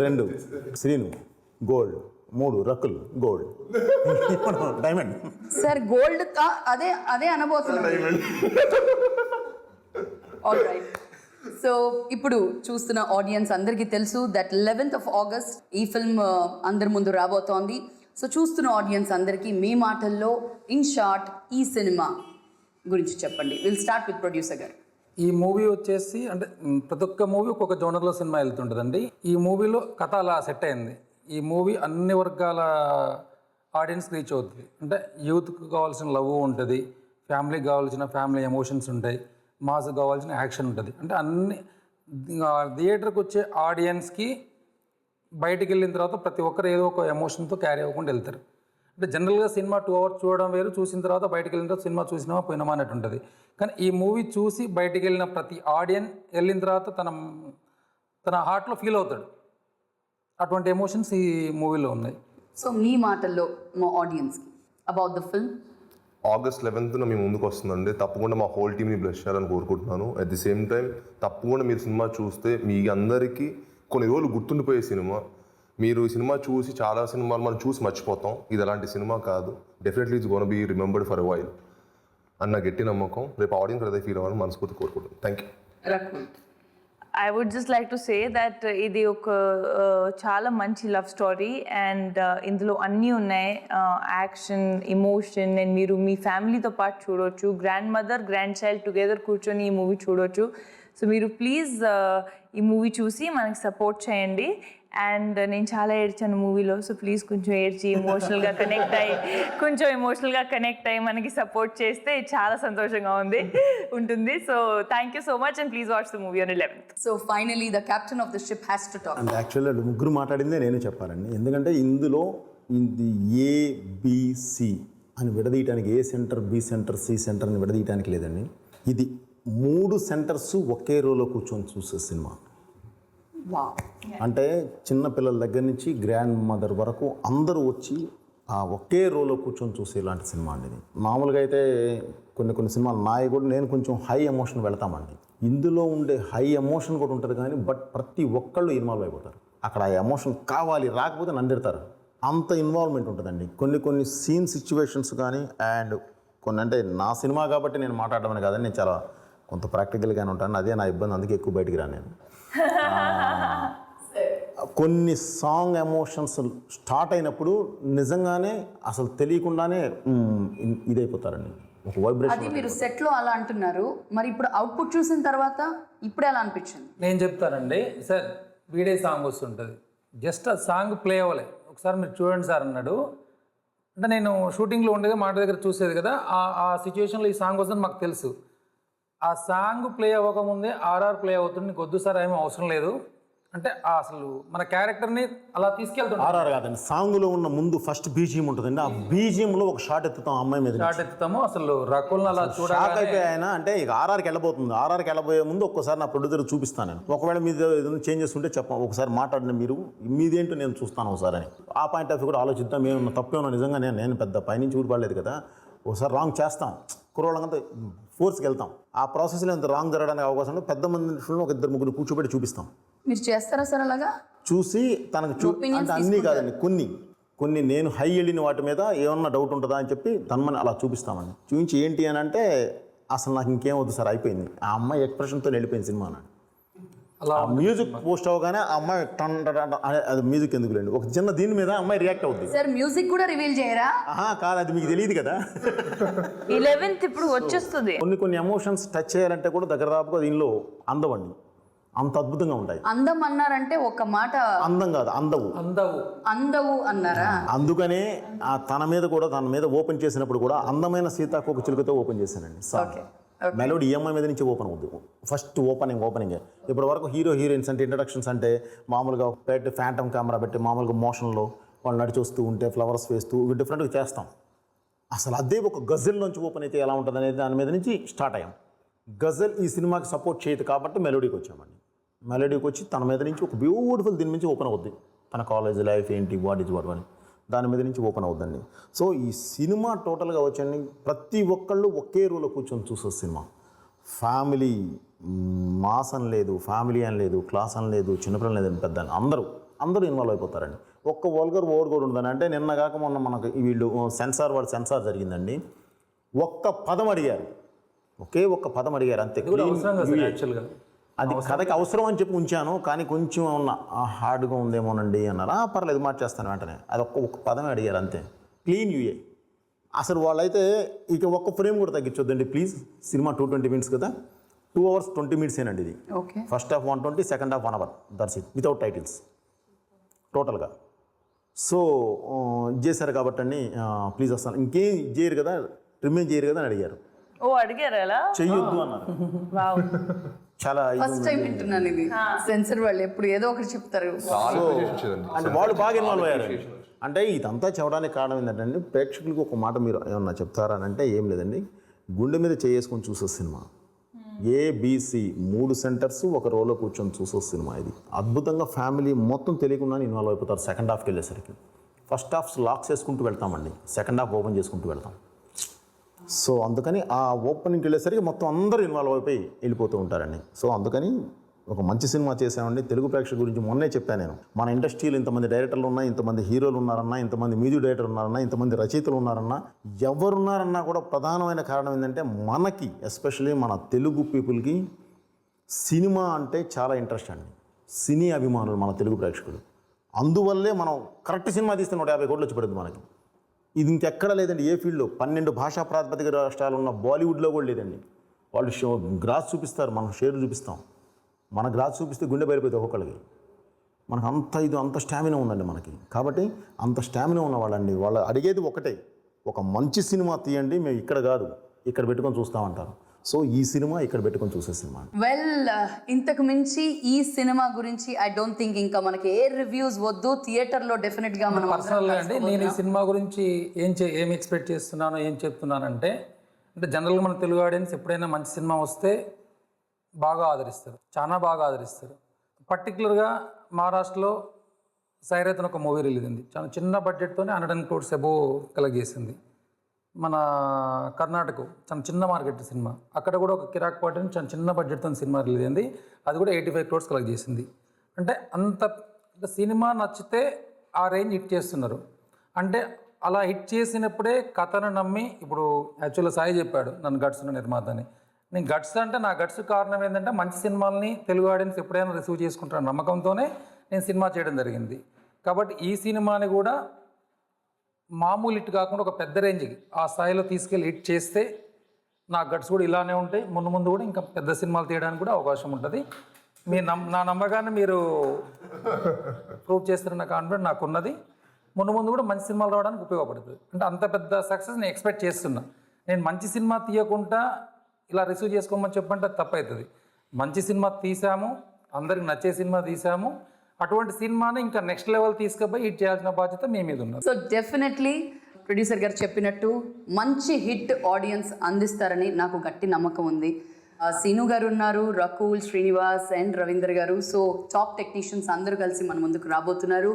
[SPEAKER 4] 2 Srinu gold, 3 Rakul gold, diamond.
[SPEAKER 1] Sir gold అదే అనబోతున్నాను. All right. సో ఇప్పుడు చూస్తున్న ఆడియన్స్ అందరికీ తెలుసు దట్ 11th of August ఈ ఫిల్మ్ అందరి ముందు రాబోతోంది. సో చూస్తున్న ఆడియన్స్ అందరికీ మీ మాటల్లో ఇన్ షార్ట్ ఈ సినిమా గురించి చెప్పండి. విల్ స్టార్ట్ విత్ ప్రొడ్యూసర్ గారు.
[SPEAKER 3] ఈ మూవీ వచ్చేసి అంటే ప్రతి ఒక్క మూవీ ఒక్కొక్క జోనర్లో సినిమా వెళ్తుంటుందండి. ఈ మూవీలో కథ అలా సెట్ అయింది. ఈ మూవీ అన్ని వర్గాల ఆడియన్స్కి రీచ్ అవుతుంది. అంటే యూత్కి కావాల్సిన లవ్ ఉంటుంది, ఫ్యామిలీకి కావాల్సిన ఫ్యామిలీ ఎమోషన్స్ ఉంటాయి, మాస్కి కావాల్సిన యాక్షన్ ఉంటుంది. అంటే అన్ని థియేటర్కి వచ్చే ఆడియన్స్కి బయటికి వెళ్ళిన తర్వాత ప్రతి ఒక్కరు ఏదో ఒక ఎమోషన్తో క్యారీ అవ్వకుండా వెళ్తారు. అంటే జనరల్గా సినిమా 2 hours చూడడం వేరు, చూసిన తర్వాత బయటికి వెళ్ళిన తర్వాత సినిమా చూసినామా పోయినామా అన్నట్టు ఉంటుంది. కానీ ఈ మూవీ చూసి బయటికి వెళ్ళిన ప్రతి ఆడియన్ వెళ్ళిన తర్వాత తన హార్ట్లో ఫీల్ అవుతాడు. అటువంటి ఎమోషన్స్ ఈ మూవీలో ఉన్నాయి.
[SPEAKER 1] సో మీ మాటల్లో మా ఆడియన్స్కి about the film.
[SPEAKER 5] August 11th మీ ముందుకు వస్తుందండి. తప్పకుండా మా హోల్ టీమ్ని బ్లెస్ చేయాలని కోరుకుంటున్నాను. అట్ ది సేమ్ టైం తప్పకుండా మీరు సినిమా చూస్తే మీ అందరికీ కొన్ని రోజులు గుర్తుండిపోయే సినిమా. మీరు ఈ సినిమా చూసి చాలా సినిమాలు మనం చూసి మర్చిపోతాం, ఇది అలాంటి సినిమా కాదు. Definitely it's gonna be remembered for a while అన్న గట్టి నమ్మకం రేపు ఆడియన్స్ అదే ఫీల్ అవ్వాలని మనస్ఫూర్తి కోరుకుంటున్నాను. Thank you.
[SPEAKER 2] I would just like to say that ఇది ఒక చాలా మంచి లవ్ స్టోరీ అండ్ ఇందులో అన్నీ ఉన్నాయి, యాక్షన్, ఎమోషన్, అండ్ మీరు మీ ఫ్యామిలీతో పాటు చూడవచ్చు. Grand mother, grand child together కూర్చొని ఈ మూవీ చూడవచ్చు. సో మీరు ప్లీజ్ ఈ మూవీ చూసి మనకి సపోర్ట్ చేయండి. అండ్ నేను చాలా ఏడ్చాను మూవీలో, సో ప్లీజ్ కొంచెం ఏడ్చి ఎమోషనల్గా కనెక్ట్ అయ్యి మనకి సపోర్ట్ చేస్తే చాలా సంతోషంగా ఉంటుంది. So thank you so much and please watch the movie on 11th.
[SPEAKER 1] So finally the captain of the ship has to talk.
[SPEAKER 4] And actually ముగ్గురు మాట్లాడిందే నేనే చెప్పాలండి. ఎందుకంటే ఇందులో ఇది ABC అని విడదీయటానికి, A centre, B centre, C centre అని విడదీయటానికి లేదండి. ఇది 3 సెంటర్స్ ఒకే రోలో కూర్చొని చూసే సినిమా.
[SPEAKER 1] వావ్.
[SPEAKER 4] అంటే చిన్న పిల్లల దగ్గర నుంచి గ్రాండ్ మదర్ వరకు అందరూ వచ్చి ఆ ఒకే రోలో కూర్చొని చూసే ఇలాంటి సినిమా అండి ఇది. మామూలుగా అయితే కొన్ని సినిమాలు నాయి కూడా నేను కొంచెం హై ఎమోషన్ వెళ్తామండి. ఇందులో ఉండే హై ఎమోషన్ కూడా ఉంటుంది కానీ బట్ ప్రతి ఒక్కళ్ళు ఇన్వాల్వ్ అయిపోతారు. అక్కడ ఆ ఎమోషన్ కావాలి, రాకపోతే నందిడతారు. అంత ఇన్వాల్వ్మెంట్ ఉంటుందండి. కొన్ని సీన్ సిచ్యువేషన్స్ కానీ అండ్ కొన్ని అంటే నా సినిమా కాబట్టి నేను మాట్లాడమని కాదని నేను చాలా కొంత ప్రాక్టికల్గానే ఉంటాను. అదే నా ఇబ్బంది, అందుకే ఎక్కువ బయటికి రాను నేను. కొన్ని సాంగ్ ఎమోషన్స్ స్టార్ట్ అయినప్పుడు నిజంగానే అసలు తెలియకుండానే ఇదైపోతారండి, ఒక
[SPEAKER 1] అది
[SPEAKER 4] వైబ్రేషన్.
[SPEAKER 1] మీరు సెట్ లో అలా అంటున్నారు, మరి ఇప్పుడు అవుట్పుట్ చూసిన తర్వాత ఇప్పుడు ఎలా అనిపించింది?
[SPEAKER 3] నేను చెప్తానండి సార్, వీడే సాంగ్ వస్తుంటుంది, జస్ట్ ఆ సాంగ్ ప్లే అవ్వలే, ఒకసారి మీరు చూడండి సార్ అన్నాడు. అంటే నేను షూటింగ్లో ఉండేది, మాట దగ్గర చూసేది కదా, ఆ సిచ్యువేషన్లో ఈ సాంగ్ వస్తుంది మాకు తెలుసు. ఆ సాంగ్ ప్లే అవ్వకముందే ఆర్ఆర్ ప్లే అవుతుంది, నీకు వద్దు సార్ ఏమీ అవసరం లేదు అంటే అసలు మన క్యారెక్టర్ని అలా తీసుకెళ్తాం.
[SPEAKER 4] ఆర్ఆర్ కాదండి, సాంగ్లో ఉన్న ముందు ఫస్ట్ బీజిఎం ఉంటుందండి. ఆ బీజిఎంలో ఒక షాట్ ఎత్తుతాం అమ్మాయి మీద,
[SPEAKER 3] షాట్ ఎత్తుతాము, అసలు రకుల్ని అలా
[SPEAKER 4] షాక్
[SPEAKER 3] చూడాలి.
[SPEAKER 4] అయిపోయి ఆయన అంటే ఇక ఆర్ఆర్కి వెళ్ళబోతుంది. ఆర్ఆర్కి వెళ్ళబోయే ముందు ఒక్కసారి నా ప్రొడ్యూసర్ చూపిస్తాను నేను, ఒకవేళ మీద ఏదైనా చేంజెస్ ఉంటే ఒకసారి మాట్లాడిన మీరు మీదేంటో నేను చూస్తాను ఒకసారి అని. ఆ పాయింట్ ఆఫ్ వ్యూ కూడా ఆలోచిద్దాం, ఏమన్నా తప్పేమన్నా నిజంగా నేను పెద్ద పైనుంచి ఊడిపడలేదు కదా, ఒకసారి రాంగ్ చేస్తాం, కుర్రోళ్ళంతా ఫోర్స్కి వెళ్తాం. ఆ ప్రాసెస్లో ఎంత రాంగ్ జరగడానికి అవకాశం ఉంటే పెద్ద మనుషులను ఒక 2-3 కూర్చోబెట్టి చూపిస్తాం.
[SPEAKER 1] మీరు చేస్తారా సార్ అలాగా?
[SPEAKER 4] చూసి తనకు అంటే అన్నీ కాదండి, కొన్ని నేను హై వెళ్ళిన వాటి మీద ఏమన్నా డౌట్ ఉంటుందా అని చెప్పి తనమని అలా చూపిస్తామండి. చూపించి ఏంటి అని అంటే అసలు నాకు ఇంకేం వద్దు సార్ అయిపోయింది, ఆ అమ్మాయి ఎక్స్ప్రెషన్తో వెళ్ళిపోయింది సినిమా అని.
[SPEAKER 3] అలా
[SPEAKER 4] ఆ మ్యూజిక్ పోస్ట్ అవగానే ఆ అమ్మాయి అది మ్యూజిక్ ఎందుకు లేండి, ఒక చిన్న దీని మీద అమ్మాయి రియాక్ట్ అవుతుంది.
[SPEAKER 1] సార్ మ్యూజిక్ కూడా రివీల్ చేయరా?
[SPEAKER 4] కాదు, అది మీకు తెలియదు కదా.
[SPEAKER 2] 11th ఇప్పుడు వచ్చేస్తుంది.
[SPEAKER 4] కొన్ని ఎమోషన్స్ టచ్ చేయాలంటే కూడా దగ్గర దాపుగా దీనిలో అందవండి, అంత అద్భుతంగా ఉంటాయి.
[SPEAKER 1] అందం అన్నారంటే ఒక మాట,
[SPEAKER 4] అందం కాదు అందవు,
[SPEAKER 1] అందవు అన్నారా?
[SPEAKER 4] అందుకనే తన మీద ఓపెన్ చేసినప్పుడు కూడా అందమైన సీతాకోక చిలుకతో ఓపెన్ చేశానండి. మెలోడీ ఈఎంఐ మీద నుంచి ఓపెన్ అవుతుంది. ఫస్ట్ ఓపెనింగ్ ఇప్పటి వరకు హీరోయిన్స్ అంటే ఇంట్రడక్షన్స్ అంటే మామూలుగా పెట్టి ఫ్యాంటమ్ కెమెరా పెట్టి మామూలుగా మోషన్లో వాళ్ళు నడిచి వస్తూ ఉంటే ఫ్లవర్స్ వేస్తూ డిఫరెంట్గా చేస్తాం. అసలు అదే ఒక గజల్ నుంచి ఓపెన్ అయితే ఎలా ఉంటుంది అనేది దాని మీద నుంచి స్టార్ట్ అయ్యాం. గజల్ ఈ సినిమాకి సపోర్ట్ చేయదు కాబట్టి మెలోడీకి వచ్చామండి. మెలోడీకి వచ్చి తన మీద నుంచి ఒక బ్యూటిఫుల్ దీని నుంచి ఓపెన్ అవుద్ది, తన కాలేజ్ లైఫ్ ఏంటి, వాట్ అని దాని మీద నుంచి ఓపెన్ అవుద్దండి. సో ఈ సినిమా టోటల్గా వచ్చండి, ప్రతి ఒక్కళ్ళు ఒకే రోలో కూర్చొని చూసే సినిమా. ఫ్యామిలీ మాస్ అని లేదు, ఫ్యామిలీ అని లేదు, క్లాస్ అని లేదు, చిన్నపిల్లలు లేదని పెద్ద అందరూ ఇన్వాల్వ్ అయిపోతారండి. ఒక్క వల్గర్ ఓవర్ కూడా ఉందని అంటే నిన్న కాక మొన్న మనకు వీళ్ళు సెన్సార్ జరిగిందండి. ఒక్క పదం అడిగారు అంతే.
[SPEAKER 3] యాక్చువల్గా
[SPEAKER 4] అది కథకి అవసరం అని చెప్పి ఉంచాను, కానీ కొంచెం ఉన్న హార్డ్గా ఉందేమోనండి అన్నారు. పర్లేదు మార్చేస్తాను వెంటనే. అది ఒక్క పదమే అడిగారు అంతే, క్లీన్ యూఏ. అసలు వాళ్ళైతే ఇక ఒక్క ఫ్రేమ్ కూడా తగ్గించొద్దండి ప్లీజ్. సినిమా 220 minutes కదా, 2 hours 20 minutes ఏనండి ఇది. First half 120, second half 1 hour, that's it, without titles టోటల్గా. సో ఇది చేశారు కాబట్టి అండి ప్లీజ్ వస్తాను, ఇంకేం చేయరు కదా, రిమైన్ చేయరు కదా అని అడిగారు.
[SPEAKER 2] అడిగారు ఎలా
[SPEAKER 4] చెయ్యొద్దు అన్నారు. చాలా
[SPEAKER 1] ఫస్ట్ టైం వింటున్నాను ఇది. సెన్సర్ వాళ్ళు ఎప్పుడు ఏదో ఒకటి చెప్తారు.
[SPEAKER 4] అంటే వాళ్ళు బాగా ఇన్వాల్వ్ అయ్యారు. అంటే ఇదంతా చెప్పడానికి కారణం ఏంటంటే ప్రేక్షకులకు ఒక మాట మీరు ఏమన్నా చెప్తారా అని అంటే ఏం లేదండి, గుండె మీద చేసుకొని చూసే సినిమా. ABC 3 centers ఒక రోలో కూర్చొని చూసే సినిమా ఇది. అద్భుతంగా ఫ్యామిలీ మొత్తం తెలియకుండానే ఇన్వాల్వ్ అయిపోతారు. సెకండ్ హాఫ్కి వెళ్ళేసరికి ఫస్ట్ హాఫ్ లాక్స్ వేసుకుంటూ వెళ్తామండి, సెకండ్ హాఫ్ ఓపెన్ చేసుకుంటూ వెళ్తాం. సో అందుకని ఆ ఓపెనింగ్కి వెళ్ళేసరికి మొత్తం అందరూ ఇన్వాల్వ్ అయిపోయి వెళ్ళిపోతూ ఉంటారండి. సో అందుకని ఒక మంచి సినిమా చేసామండి. తెలుగు ప్రేక్షకుల గురించి మొన్నే చెప్పాను నేను, మన ఇండస్ట్రీలో ఇంతమంది డైరెక్టర్లు ఉన్నా, ఇంతమంది హీరోలు ఉన్నారన్నా, ఇంతమంది మ్యూజిక్ డైరెక్టర్ ఉన్నారన్నా, ఇంతమంది రచయితలు ఉన్నారన్నా, ఎవరున్నారన్నా కూడా ప్రధానమైన కారణం ఏంటంటే మనకి ఎస్పెషల్లీ మన తెలుగు పీపుల్కి సినిమా అంటే చాలా ఇంట్రెస్ట్ అండి. సినీ అభిమానులు మన తెలుగు ప్రేక్షకులు. అందువల్లే మనం కరెక్ట్ సినిమా తీస్తే 150 కోట్లు వచ్చి పడుతుంది మనకి. ఇది ఇంకెక్కడ లేదండి ఏ ఫీల్డ్లో. 12 భాషా ప్రాతిపదిక రాష్ట్రాలు ఉన్న బాలీవుడ్లో కూడా లేదండి. వాళ్ళు గ్రాస్ చూపిస్తారు, మనం షేర్లు చూపిస్తాం. మన గ్రాస్ చూపిస్తే గుండె బయలుపోతుంది ఒక్కొక్కరికి. మనకు అంత స్టామినా ఉందండి మనకి. కాబట్టి అంత స్టామినా ఉన్న వాళ్ళండి, వాళ్ళు అడిగేది ఒకటే, ఒక మంచి సినిమా తీయండి, మేము ఇక్కడ కాదు ఇక్కడ పెట్టుకొని చూస్తామంటారు. సో ఈ సినిమా ఇక్కడ పెట్టుకొని చూసే సినిమా.
[SPEAKER 1] ఇంతకు మించి ఈ సినిమా గురించి ఐ డోంట్ థింక్ ఇంకా మనకి ఏ రివ్యూస్ వద్దు, థియేటర్లో డెఫినెట్గా మనం
[SPEAKER 3] పర్సనల్గా అండి నేను ఈ సినిమా గురించి ఏం ఎక్స్పెక్ట్ చేస్తున్నానో ఏం చెప్తున్నానంటే, జనరల్గా మన తెలుగు ఆడియన్స్ ఎప్పుడైనా మంచి సినిమా వస్తే బాగా ఆదరిస్తారు, చాలా బాగా ఆదరిస్తారు. పర్టికులర్గా మహారాష్ట్రలో సైరత్ అని ఒక మూవీ రిలీజ్ అయింది. చాలా చిన్న బడ్జెట్తోనే 100 crores అబోవ్ కలెక్ట్ చేసింది. మన కర్ణాటక చాలా చిన్న మార్కెట్ సినిమా, అక్కడ కూడా ఒక కిరాక్ పాట అని చాలా చిన్న బడ్జెట్తో సినిమా రిలీజ్ అయింది. అది కూడా 85 crores కలెక్ట్ చేసింది. అంటే అంత సినిమా నచ్చితే ఆ రేంజ్ హిట్ చేస్తున్నారు. అంటే అలా హిట్ చేసినప్పుడే కథను నమ్మి, ఇప్పుడు యాక్చువల్గా సాయి చెప్పాడు నన్ను గట్స్ ఉన్న నిర్మాత అని. నేను గట్స్ అంటే నా గట్స్ కారణం ఏంటంటే మంచి సినిమాలని తెలుగు ఆడియన్స్ ఎప్పుడైనా రిసీవ్ చేసుకుంటారన్న నమ్మకంతోనే నేను సినిమా చేయడం జరిగింది. కాబట్టి ఈ సినిమాని కూడా మామూలు హిట్ కాకుండా ఒక పెద్ద రేంజ్కి ఆ స్థాయిలో తీసుకెళ్ళి హిట్ చేస్తే నా గట్స్ కూడా ఇలానే ఉంటాయి. ముందు ముందు కూడా ఇంకా పెద్ద సినిమాలు తీయడానికి కూడా అవకాశం ఉంటుంది. మీ నా నమ్మకాన్ని మీరు ప్రూవ్ చేస్తారన్న కాన్ఫిడెంట్ నాకు ఉన్నది. ముందు ముందు కూడా మంచి సినిమాలు రావడానికి ఉపయోగపడుతుంది. అంటే అంత పెద్ద సక్సెస్ నేను ఎక్స్పెక్ట్ చేస్తున్నా. నేను మంచి సినిమా తీయకుండా ఇలా రిసీవ్ చేసుకోమని చెప్పంటే తప్పవుతుంది. మంచి సినిమా తీసాము, అందరికి నచ్చే సినిమా తీసాము, అటువంటి సినిమాని ఇంకా నెక్స్ట్ లెవెల్ తీసుకుపోయి హిట్ చేయాల్సిన బాధ్యత మీ మీద ఉన్నది.
[SPEAKER 1] సో డెఫినెట్లీ ప్రొడ్యూసర్ గారు చెప్పినట్టు మంచి హిట్ ఆడియన్స్ అందిస్తారని నాకు గట్టి నమ్మకం ఉంది. సీను గారు ఉన్నారు, రకుల్, శ్రీనివాస్ అండ్ రవీందర్ గారు. సో టాప్ టెక్నీషియన్స్ అందరూ కలిసి మన ముందుకు రాబోతున్నారు.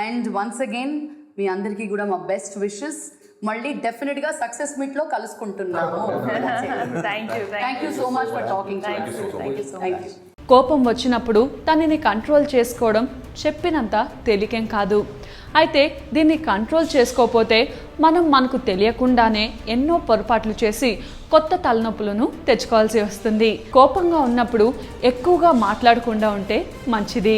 [SPEAKER 1] అండ్ వన్స్ అగైన్ మీ అందరికీ కూడా మా బెస్ట్ విషెస్. మళ్ళీ డెఫినెట్గా సక్సెస్ మీట్లో కలుసుకుంటున్నాము. Thank you so much for talking. Thank you.
[SPEAKER 6] కోపం వచ్చినప్పుడు తనని కంట్రోల్ చేసుకోవడం చెప్పినంత తేలికేం కాదు. అయితే దీన్ని కంట్రోల్ చేసుకోకపోతే మనం మనకు తెలియకుండానే ఎన్నో పొరపాట్లు చేసి కొత్త తలనొప్పులను తెచ్చుకోవాల్సి వస్తుంది. కోపంగా ఉన్నప్పుడు ఎక్కువగా మాట్లాడకుండా ఉంటే మంచిది.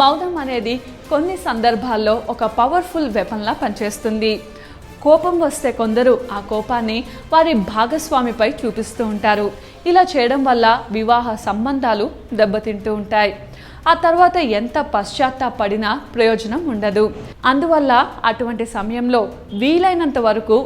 [SPEAKER 6] మౌనం అనేది కొన్ని సందర్భాల్లో ఒక పవర్ఫుల్ వెపన్లా పనిచేస్తుంది. కోపం వస్తే కొందరు ఆ కోపాన్ని వారి భాగస్వామిపై చూపిస్తూ ఉంటారు. ఇలా చేయడం వల్ల వివాహ సంబంధాలు దెబ్బతింటూ ఉంటాయి. ఆ తర్వాత ఎంత పశ్చాత్తాపడినా ప్రయోజనం ఉండదు. అందువల్ల అటువంటి సమయంలో వీలైనంత వరకు